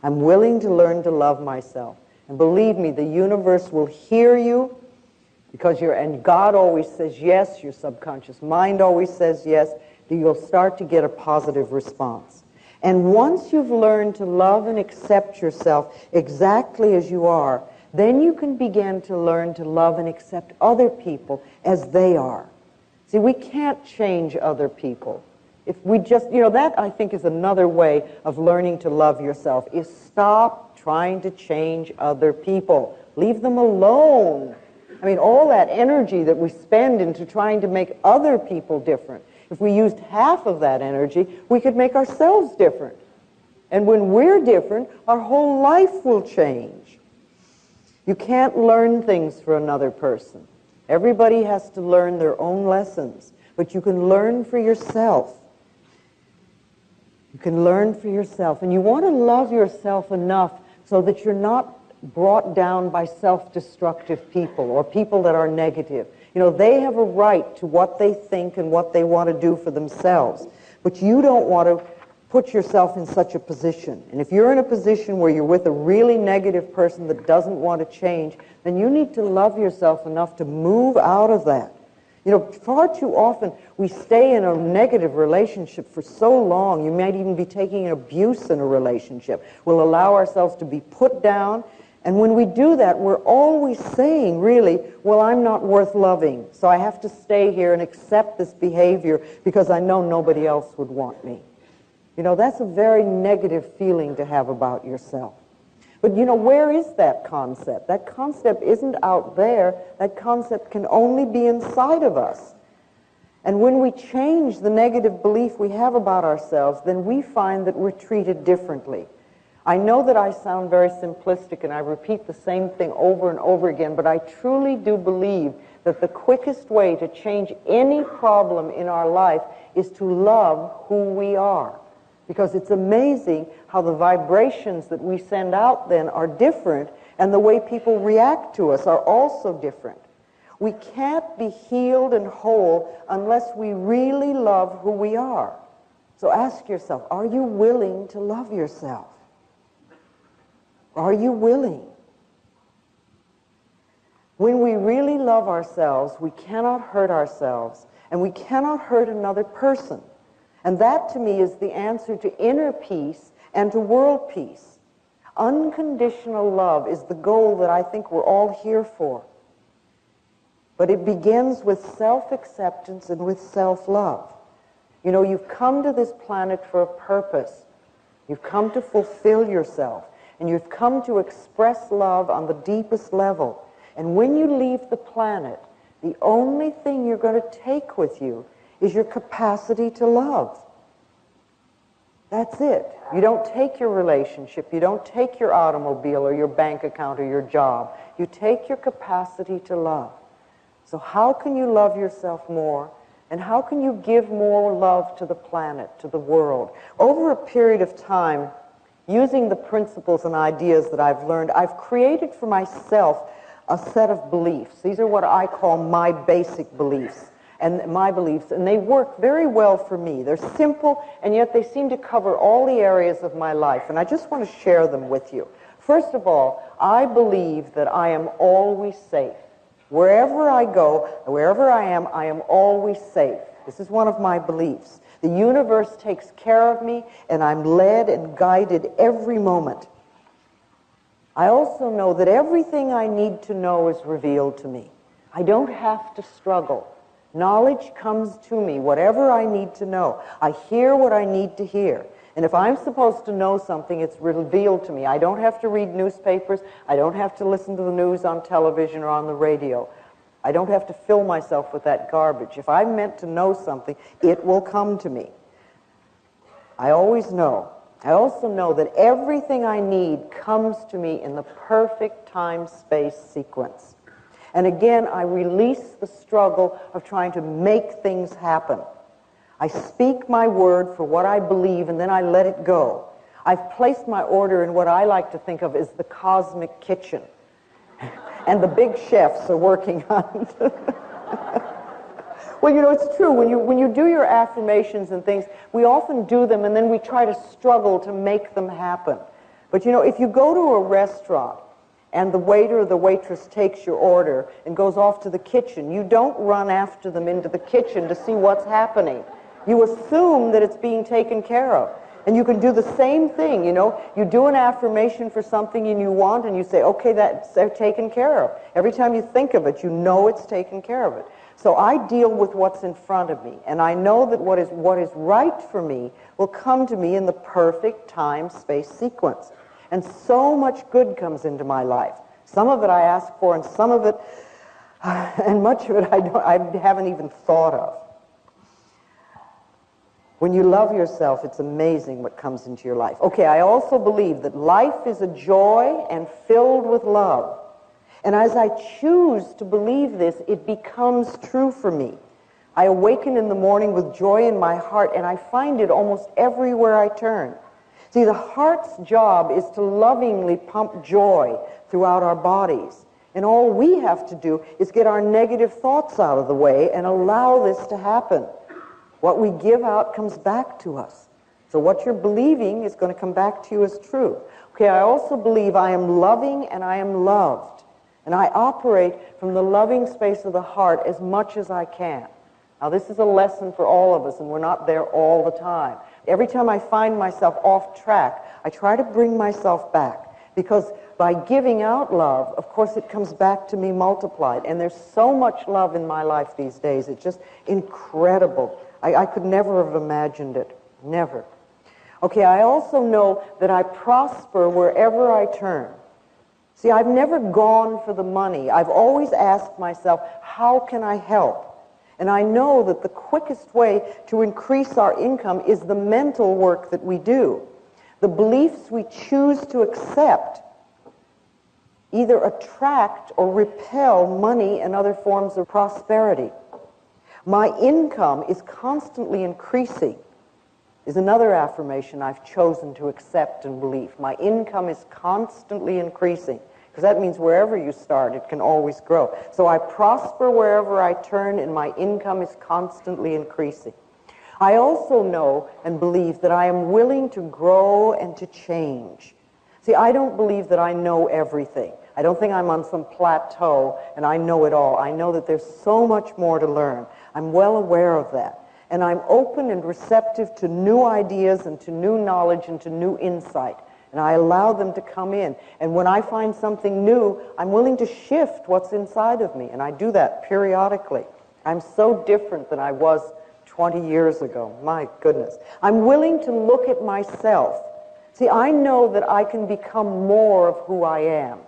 I'm willing to learn to love myself. And believe me, the universe will hear you, because and God always says yes, your subconscious mind always says yes, you'll start to get a positive response. And once you've learned to love and accept yourself exactly as you are, then you can begin to learn to love and accept other people as they are. See, we can't change other people. If we just, that I think is another way of learning to love yourself, is stop trying to change other people. Leave them alone. I mean, all that energy that we spend into trying to make other people different, if we used half of that energy, we could make ourselves different. And when we're different, our whole life will change. You can't learn things for another person. Everybody has to learn their own lessons, but you can learn for yourself. You can learn for yourself. And you want to love yourself enough so that you're not brought down by self-destructive people or people that are negative. They have a right to what they think and what they want to do for themselves. But you don't want to put yourself in such a position. And if you're in a position where you're with a really negative person that doesn't want to change, then you need to love yourself enough to move out of that. Far too often we stay in a negative relationship for so long. You might even be taking an abuse in a relationship. We'll allow ourselves to be put down. And when we do that, we're always saying, really, well, I'm not worth loving, so I have to stay here and accept this behavior because I know nobody else would want me. That's a very negative feeling to have about yourself. But, where is that concept? That concept isn't out there. That concept can only be inside of us. And when we change the negative belief we have about ourselves, then we find that we're treated differently. I know that I sound very simplistic and I repeat the same thing over and over again, but I truly do believe that the quickest way to change any problem in our life is to love who we are. Because it's amazing how the vibrations that we send out then are different, and the way people react to us are also different. We can't be healed and whole unless we really love who we are. So ask yourself, are you willing to love yourself? Are you willing? When we really love ourselves, we cannot hurt ourselves, and we cannot hurt another person. And that, to me, is the answer to inner peace and to world peace. Unconditional love is the goal that I think we're all here for. But it begins with self-acceptance and with self-love. You've come to this planet for a purpose. You've come to fulfill yourself. And you've come to express love on the deepest level. And when you leave the planet, the only thing you're going to take with you is your capacity to love. That's it. You don't take your relationship, you don't take your automobile or your bank account or your job. You take your capacity to love. So how can you love yourself more? And how can you give more love to the planet, to the world? Over a period of time, using the principles and ideas that I've learned, I've created for myself a set of beliefs. These are what I call my basic beliefs. And my beliefs, and they work very well for me. They're simple, and yet they seem to cover all the areas of my life, and I just want to share them with you. First of all, I believe that I am always safe. Wherever I go, wherever I am always safe. This is one of my beliefs. The universe takes care of me, and I'm led and guided every moment. I also know that everything I need to know is revealed to me. I don't have to struggle. Knowledge comes to me, whatever I need to know. I hear what I need to hear. And if I'm supposed to know something, it's revealed to me. I don't have to read newspapers. I don't have to listen to the news on television or on the radio. I don't have to fill myself with that garbage. If I'm meant to know something, it will come to me. I always know. I also know that everything I need comes to me in the perfect time-space sequence. And again, I release the struggle of trying to make things happen. I speak my word for what I believe, and then I let it go. I've placed my order in what I like to think of as the cosmic kitchen. And the big chefs are working on it. Well, you know, it's true. When you do your affirmations and things, we often do them, and then we try to struggle to make them happen. But, you know, if you go to a restaurant, and the waiter or the waitress takes your order and goes off to the kitchen, you don't run after them into the kitchen to see what's happening. You assume that it's being taken care of. And you can do the same thing, you know. You do an affirmation for something and you want, and you say, okay, that's taken care of. Every time you think of it, you know it's taken care of it. So I deal with what's in front of me, and I know that what is right for me will come to me in the perfect time-space sequence. And so much good comes into my life. Some of it I ask for, and some of it, and much of it I haven't even thought of. When you love yourself, it's amazing what comes into your life. Okay, I also believe that life is a joy and filled with love. And as I choose to believe this, it becomes true for me. I awaken in the morning with joy in my heart, and I find it almost everywhere I turn. See, the heart's job is to lovingly pump joy throughout our bodies. And all we have to do is get our negative thoughts out of the way and allow this to happen. What we give out comes back to us. So what you're believing is going to come back to you as true. Okay, I also believe I am loving and I am loved. And I operate from the loving space of the heart as much as I can. Now, this is a lesson for all of us, and we're not there all the time. Every time I find myself off track, I try to bring myself back. Because by giving out love, of course, it comes back to me multiplied. And there's so much love in my life these days. It's just incredible. I could never have imagined it. Never. Okay, I also know that I prosper wherever I turn. See, I've never gone for the money. I've always asked myself, how can I help? And I know that the quickest way to increase our income is the mental work that we do. The beliefs we choose to accept either attract or repel money and other forms of prosperity. My income is constantly increasing is another affirmation I've chosen to accept and believe. My income is constantly increasing. Because that means wherever you start, it can always grow. So I prosper wherever I turn, and my income is constantly increasing. I also know and believe that I am willing to grow and to change. See, I don't believe that I know everything. I don't think I'm on some plateau and I know it all. I know that there's so much more to learn. I'm well aware of that. And I'm open and receptive to new ideas and to new knowledge and to new insight. And I allow them to come in. And when I find something new, I'm willing to shift what's inside of me. And I do that periodically. I'm so different than I was 20 years ago. My goodness. I'm willing to look at myself. See, I know that I can become more of who I am.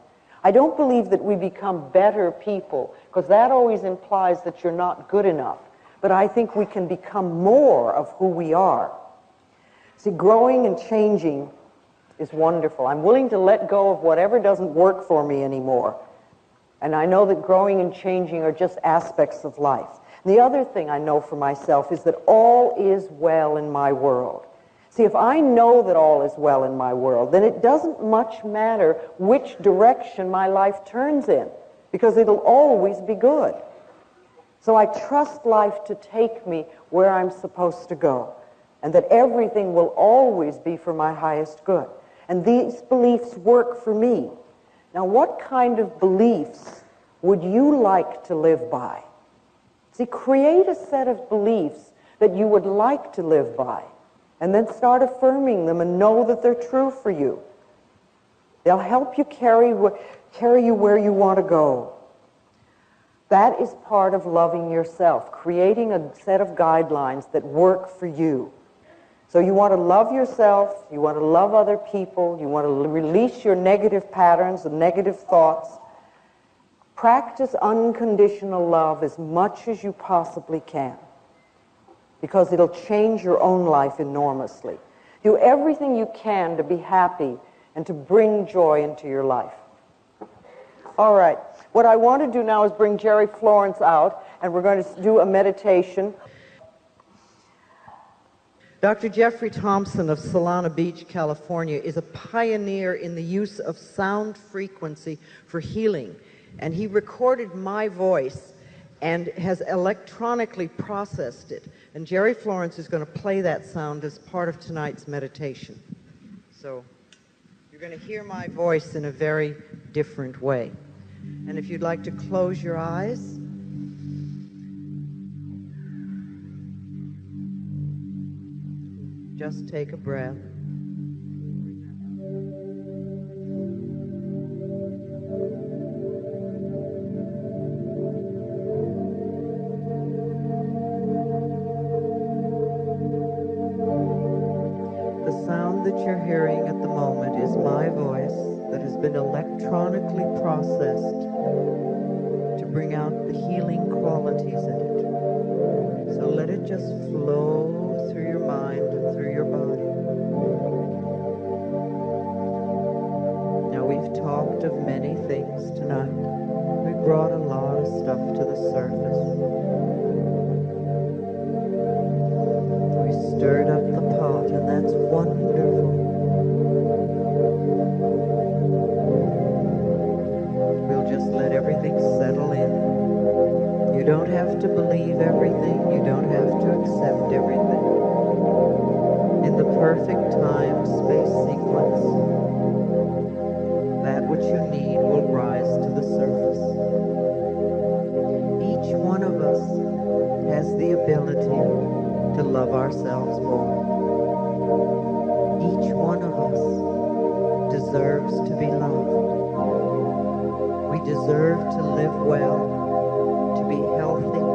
I don't believe that we become better people, because that always implies that you're not good enough. But I think we can become more of who we are. See, growing and changing is wonderful. I'm willing to let go of whatever doesn't work for me anymore. And I know that growing and changing are just aspects of life. The other thing I know for myself is that all is well in my world. See, if I know that all is well in my world, then it doesn't much matter which direction my life turns in, because it'll always be good. So I trust life to take me where I'm supposed to go, and that everything will always be for my highest good. And these beliefs work for me. Now, what kind of beliefs would you like to live by? See, create a set of beliefs that you would like to live by, and then start affirming them and know that they're true for you. They'll help you carry you where you want to go. That is part of loving yourself, creating a set of guidelines that work for you. So you want to love yourself, you want to love other people, you want to release your negative patterns and negative thoughts. Practice unconditional love as much as you possibly can, because it'll change your own life enormously. Do everything you can to be happy and to bring joy into your life. All right. What I want to do now is bring Jerry Florence out, and we're going to do a meditation. Dr. Jeffrey Thompson of Solana Beach, California, is a pioneer in the use of sound frequency for healing. And he recorded my voice and has electronically processed it. And Jerry Florence is going to play that sound as part of tonight's meditation. So you're going to hear my voice in a very different way. And if you'd like to close your eyes, just take a breath. The sound that you're hearing at the moment is my voice that has been electronically processed to bring out the healing qualities in it. So let it just flow through your mind and through your body. Now, we've talked of many things tonight. We brought a lot of stuff to the surface. We stirred up the pot, and that's wonderful. We'll just let everything settle in. You don't have to believe everything. You don't have to accept everything. In the perfect time, space sequence, that which you need will rise to the surface. Each one of us has the ability to love ourselves more. Each one of us deserves to be loved. We deserve to live well, to be healthy,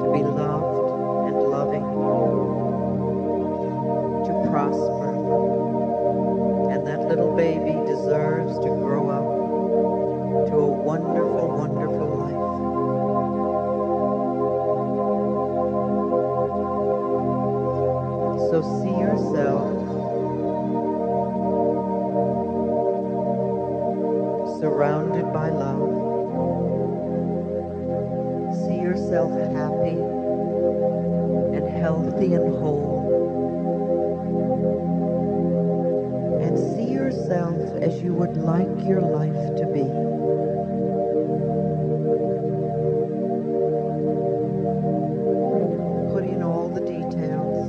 to be loved and loving, to prosper. And that little baby deserves to grow up to a wonderful, wonderful life. So see yourself surrounded by love. See yourself happy and healthy and whole. And see yourself as you would like your life to be. Put in all the details.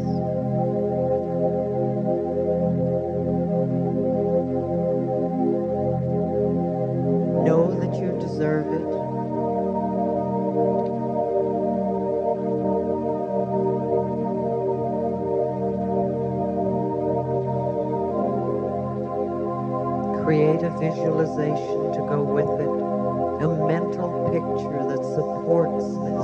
Know that you deserve it. Create a visualization to go with it, a mental picture that supports this.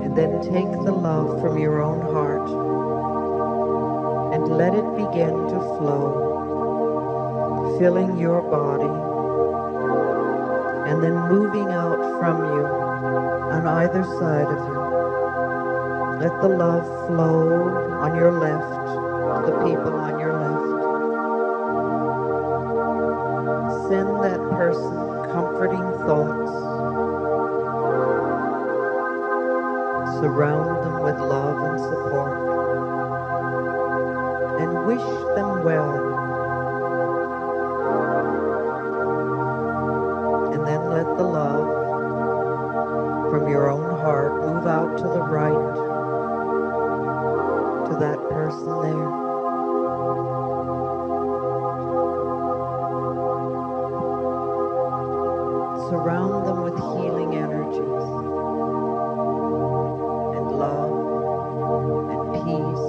And then take the love from your own heart and let it begin to flow, filling your body, and then moving out from you on either side of you. Let the love flow on your left, to the people on your left. Send that person comforting thoughts. Surround them with love and support. And wish them well. And then let the love from your own heart move out to the right, to that person there. Surround them with healing energies and love and peace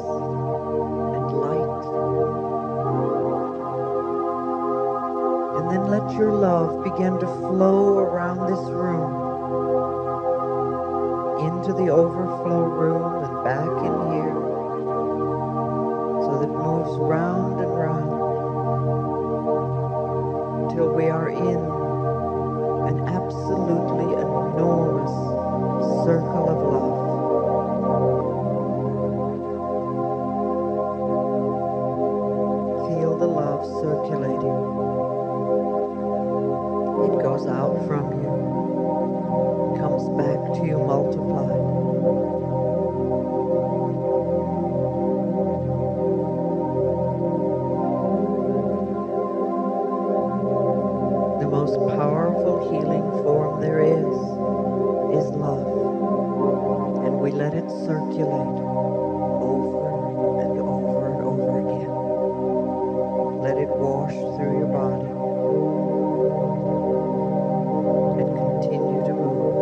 and light. And then let your love begin to flow around this room, into the overflow room and back in here, so that it moves round and round till we are in an absolutely enormous circle of love. Feel the love circulating. It goes out from you, comes back to you multiplied. The most powerful healing form there is love. And we let it circulate over and over and over again. Let it wash through your body and continue to move.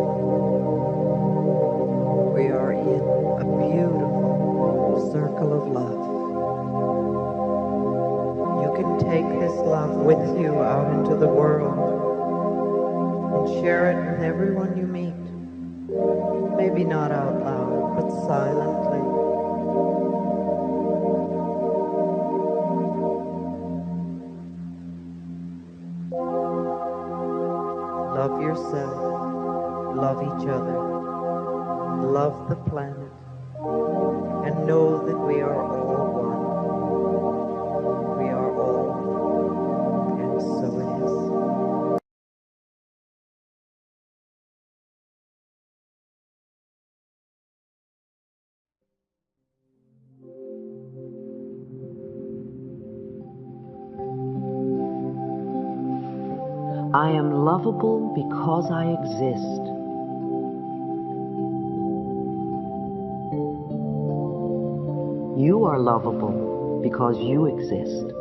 We are in a beautiful circle of love. You can take this love with you out into the world and share it with everyone you meet. Maybe not out loud, but silently. Love yourself, love each other, love the planet, and know that we are all one. We are all, and so it is. I am lovable because I exist. You are lovable because you exist.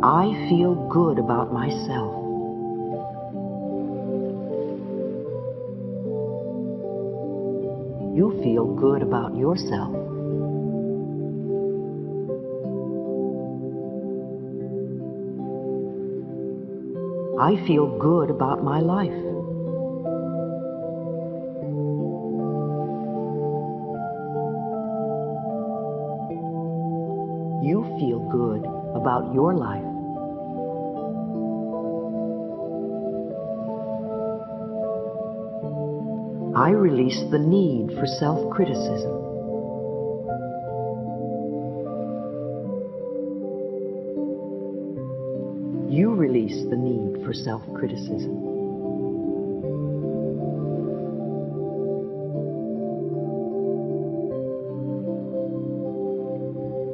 I feel good about myself. You feel good about yourself. I feel good about my life. You feel good about your life. I release the need for self-criticism. You release the need for self-criticism.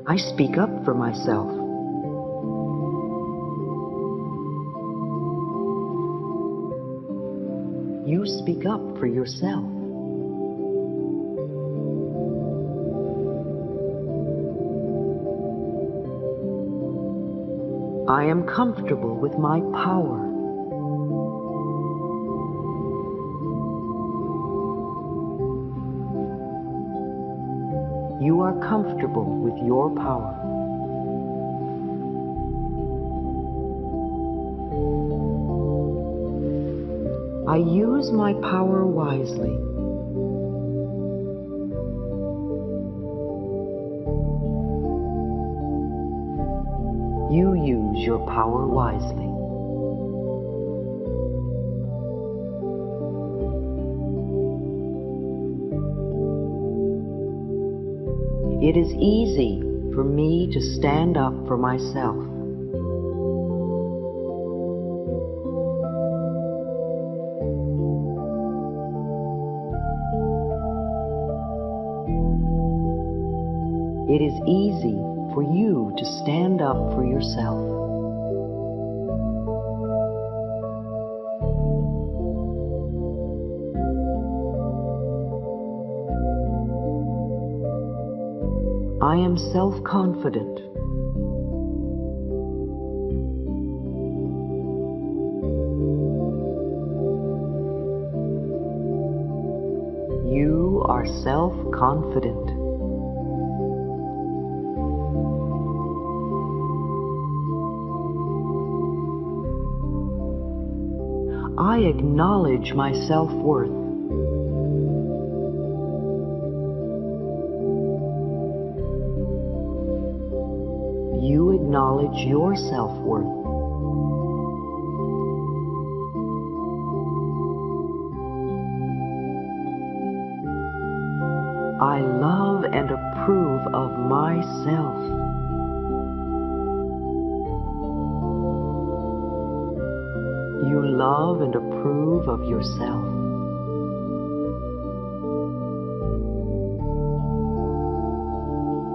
I speak up for myself. You speak up for yourself. I am comfortable with my power. You are comfortable with your power. I use my power wisely. your power wisely. It is easy for me to stand up for myself. It is easy for you to stand up for yourself. I am self-confident. You are self-confident. I acknowledge my self-worth. You acknowledge your self-worth. I love and approve of myself. You love and approve of yourself.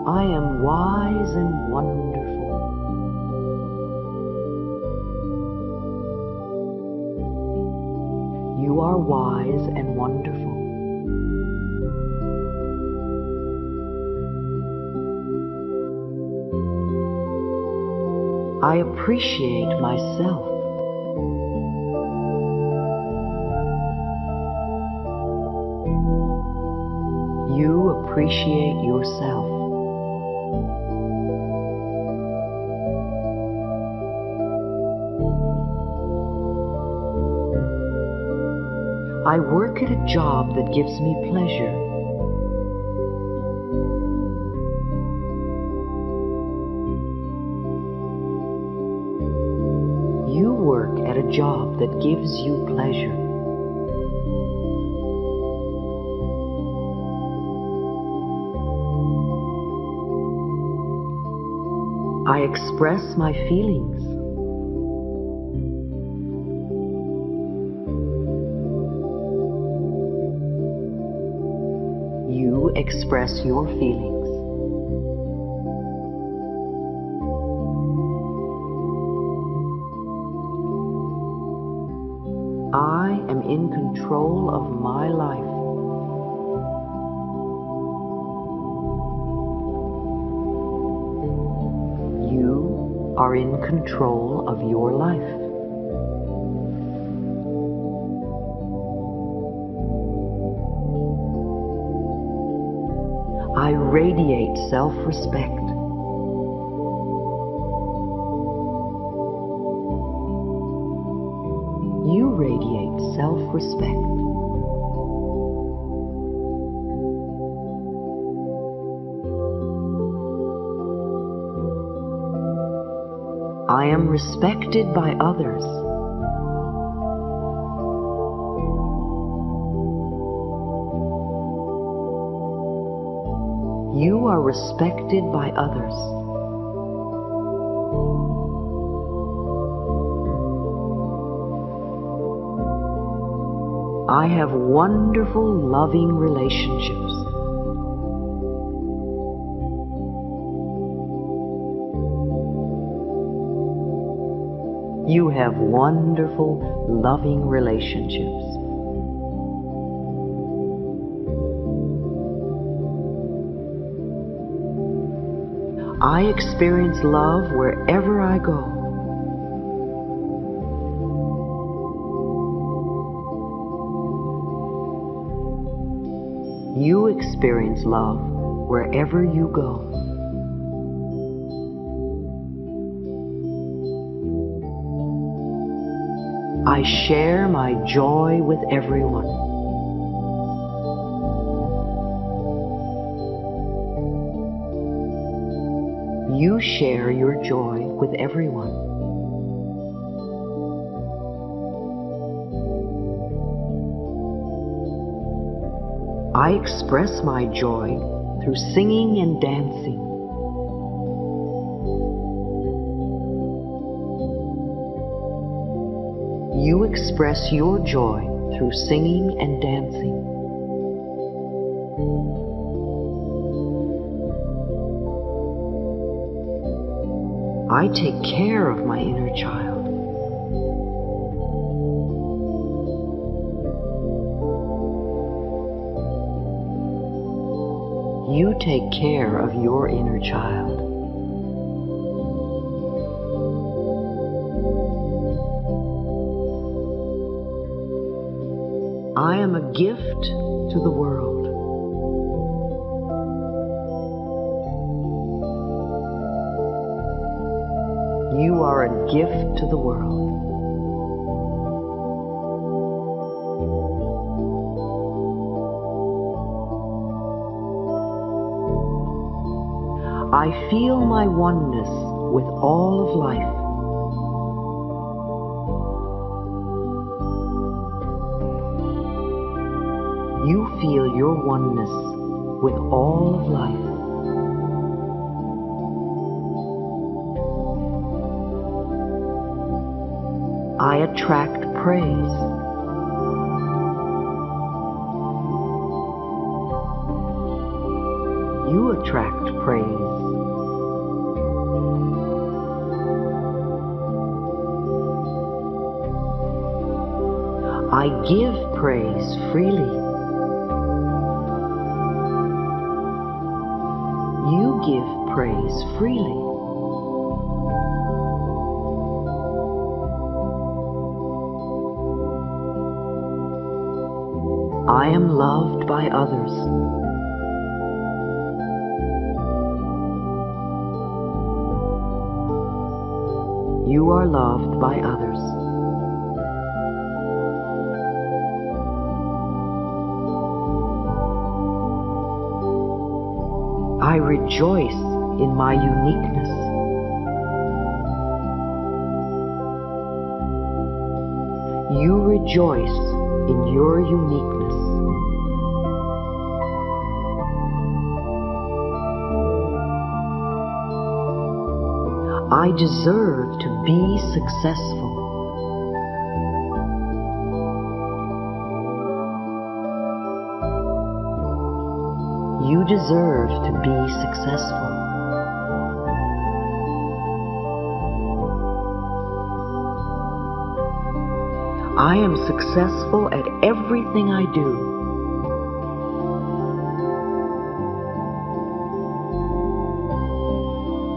I am wise and wonderful. You are wise and wonderful. I appreciate myself. You appreciate yourself. I work at a job that gives me pleasure. You work at a job that gives you pleasure. I express my feelings. You express your feelings. I am in control of my life. You are in control of your life. I radiate self-respect. You radiate self-respect. I am respected by others. You are respected by others. I have wonderful, loving relationships. You have wonderful, loving relationships. I experience love wherever I go. You experience love wherever you go. I share my joy with everyone. You share your joy with everyone. I express my joy through singing and dancing. You express your joy through singing and dancing. I take care of my inner child. You take care of your inner child. I am a gift to the world. You are a gift to the world. I feel my oneness with all of life. You feel your oneness with all of life. I attract praise. You attract praise. I give praise freely. You give praise freely. I am loved by others. You are loved by others. I rejoice in my uniqueness. You rejoice in your uniqueness. I deserve to be successful. You deserve to be successful. I am successful at everything I do.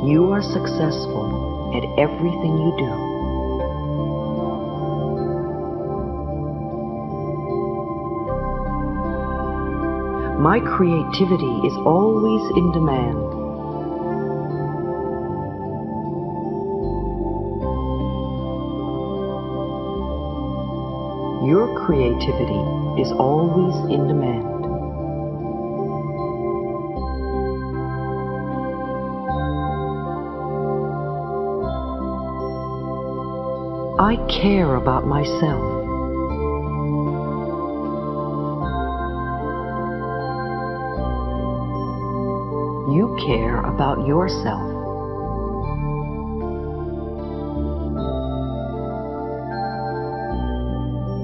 You are successful at everything you do. My creativity is always in demand. Your creativity is always in demand. I care about myself. You care about yourself.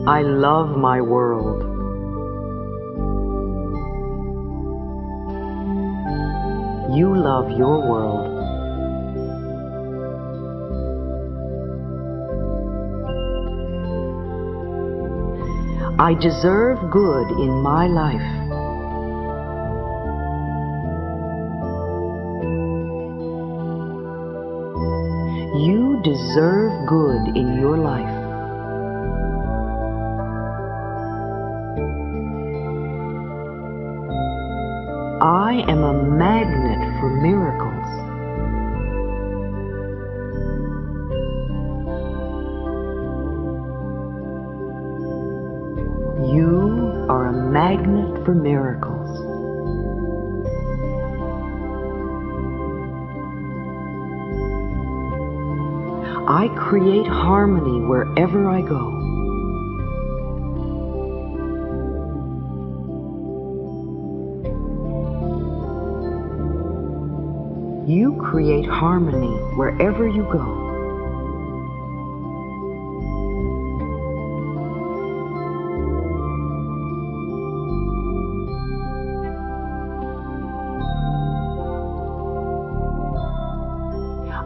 I love my world. You love your world. I deserve good in my life. You deserve good in your life. I am a magnet for miracles. You are a magnet for miracles. I create harmony wherever I go. You create harmony wherever you go.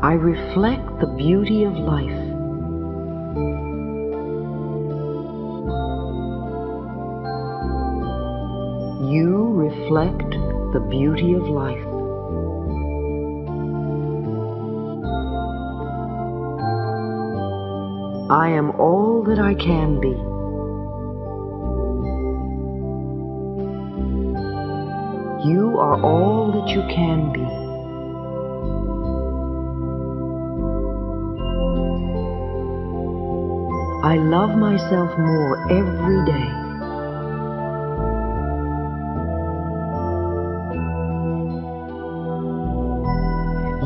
I reflect the beauty of life. You reflect the beauty of life. I am all that I can be. You are all that you can be. I love myself more every day.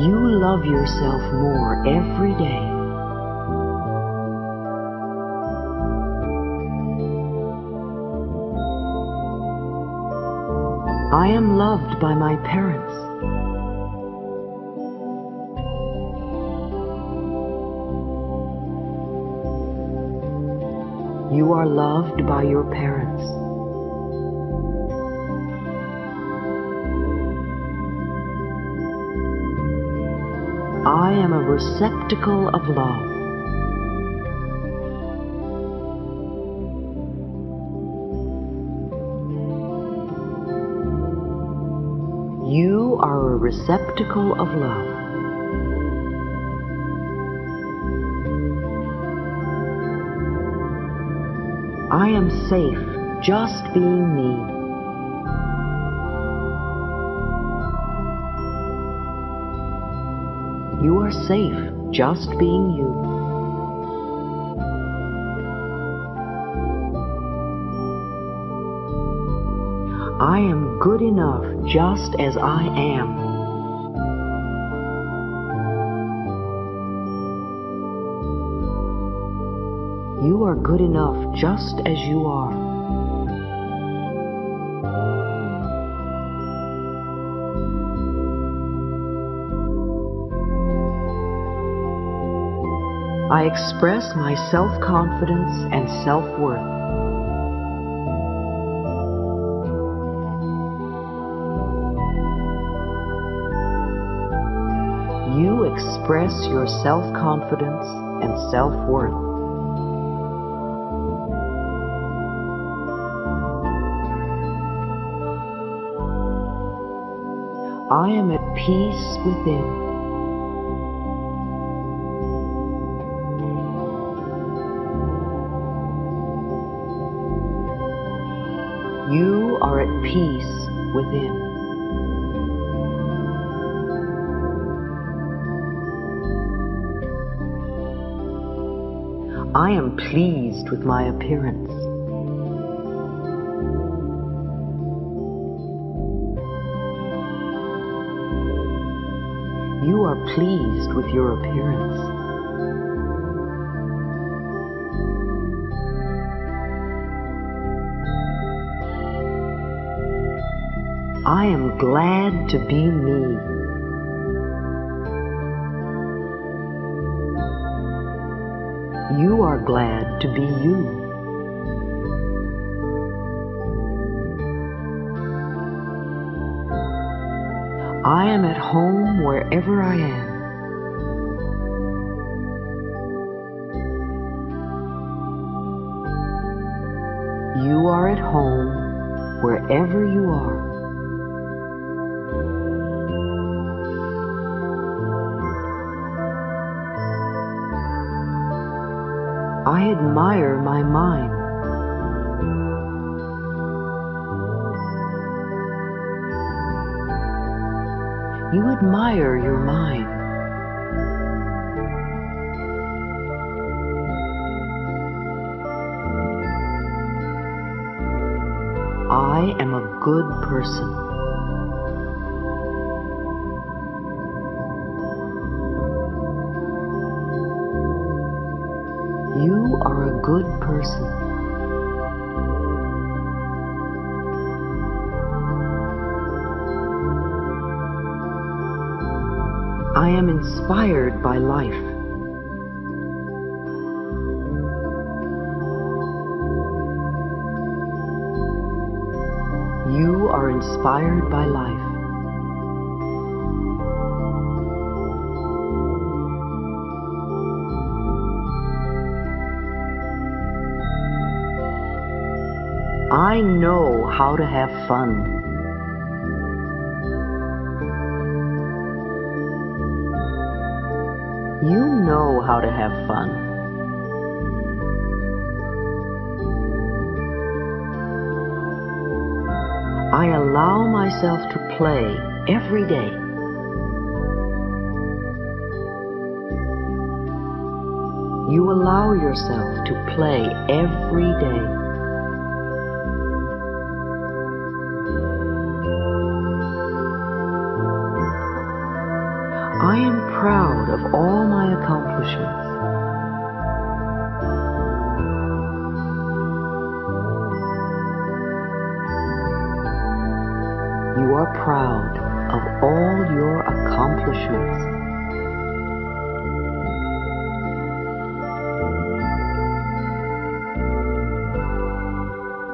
You love yourself more every day. I am loved by my parents. You are loved by your parents. I am a receptacle of love. You are a receptacle of love. I am safe just being me. You are safe just being you. I am good enough just as I am. You are good enough just as you are. I express my self-confidence and self-worth. You express your self-confidence and self-worth. I am at peace within. You are at peace within. I am pleased with my appearance. You are pleased with your appearance. I am glad to be me. You are glad to be you. I am at home wherever I am. You are at home wherever you are. I admire my mind. You admire your mind. I am a good person. You are a good person. I am inspired by life. You are inspired by life. I know how to have fun. You know how to have fun. I allow myself to play every day. You allow yourself to play every day. I am proud of all my accomplishments. You are proud of all your accomplishments.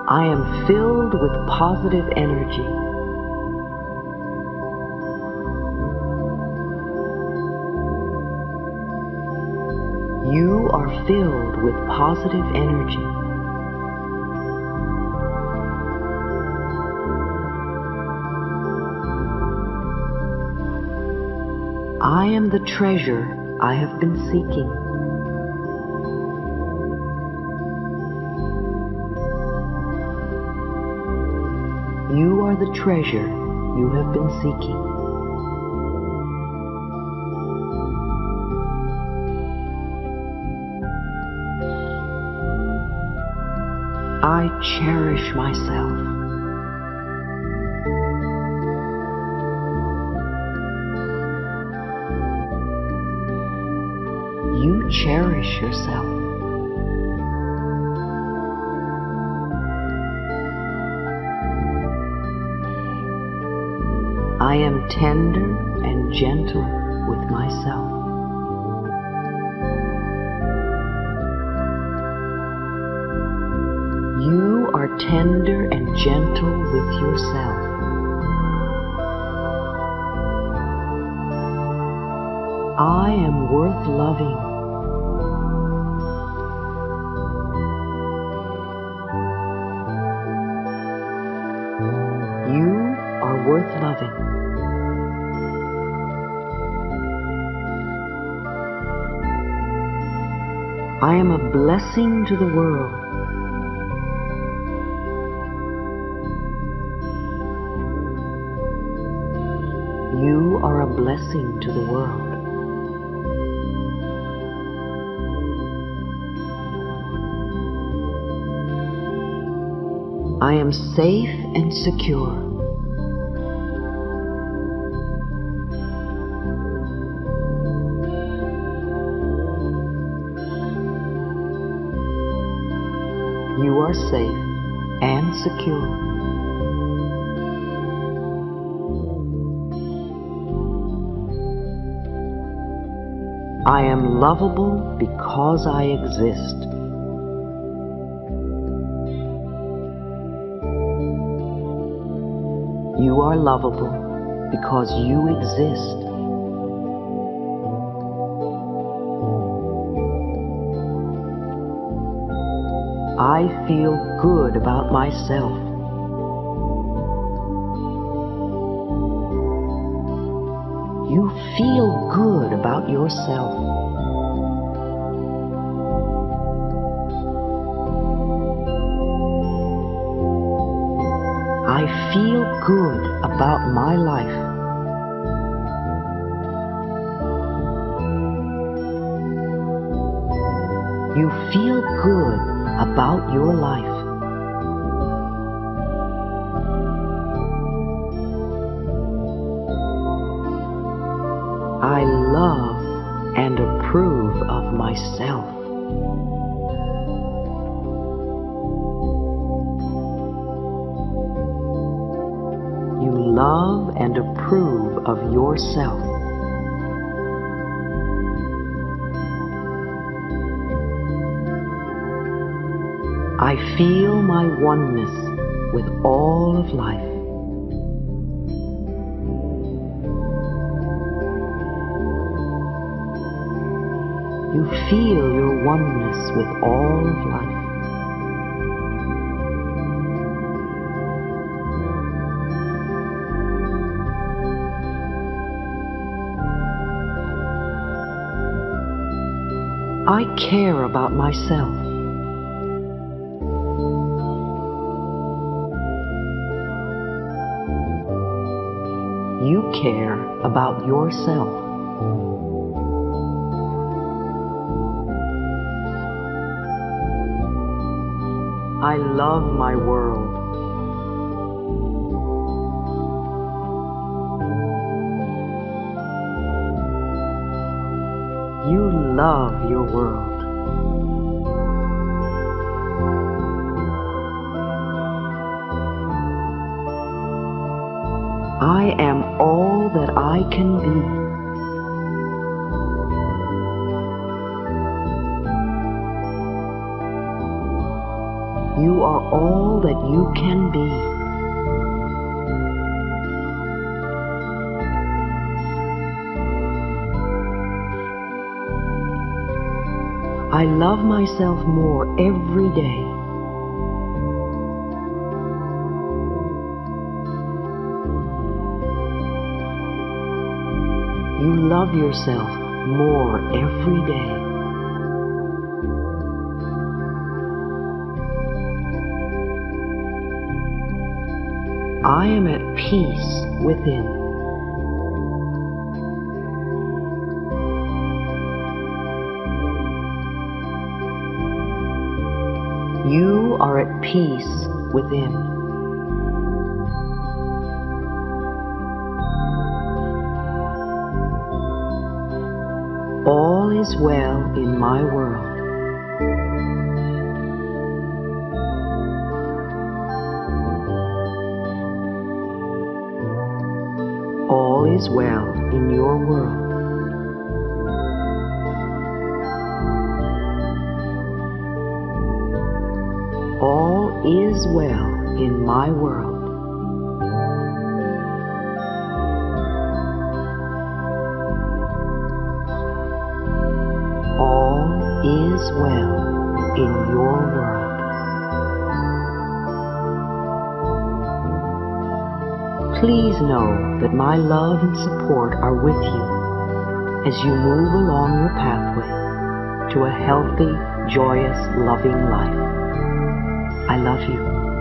I am filled with positive energy. You are filled with positive energy. I am the treasure I have been seeking. You are the treasure you have been seeking. I cherish myself. You cherish yourself. I am tender and gentle with myself. You are tender and gentle with yourself. I am worth loving. You are worth loving. I am a blessing to the world. You are a blessing to the world. I am safe and secure. You are safe and secure. I am lovable because I exist. You are lovable because you exist. I feel good about myself. You feel good about yourself. I feel good about my life. You feel good about your life. I love and approve of myself. You love and approve of yourself. I feel my oneness with all of life. You feel your oneness with all of life. I care about myself. You care about yourself. I love my world. You love your world. I am all that I can be. You are all that you can be. I love myself more every day. You love yourself more every day. I am at peace within. You are at peace within. All is well in my world. All is well in your world. All is well in my world. All is well in your world. Please know that my love and support are with you as you move along your pathway to a healthy, joyous, loving life. I love you.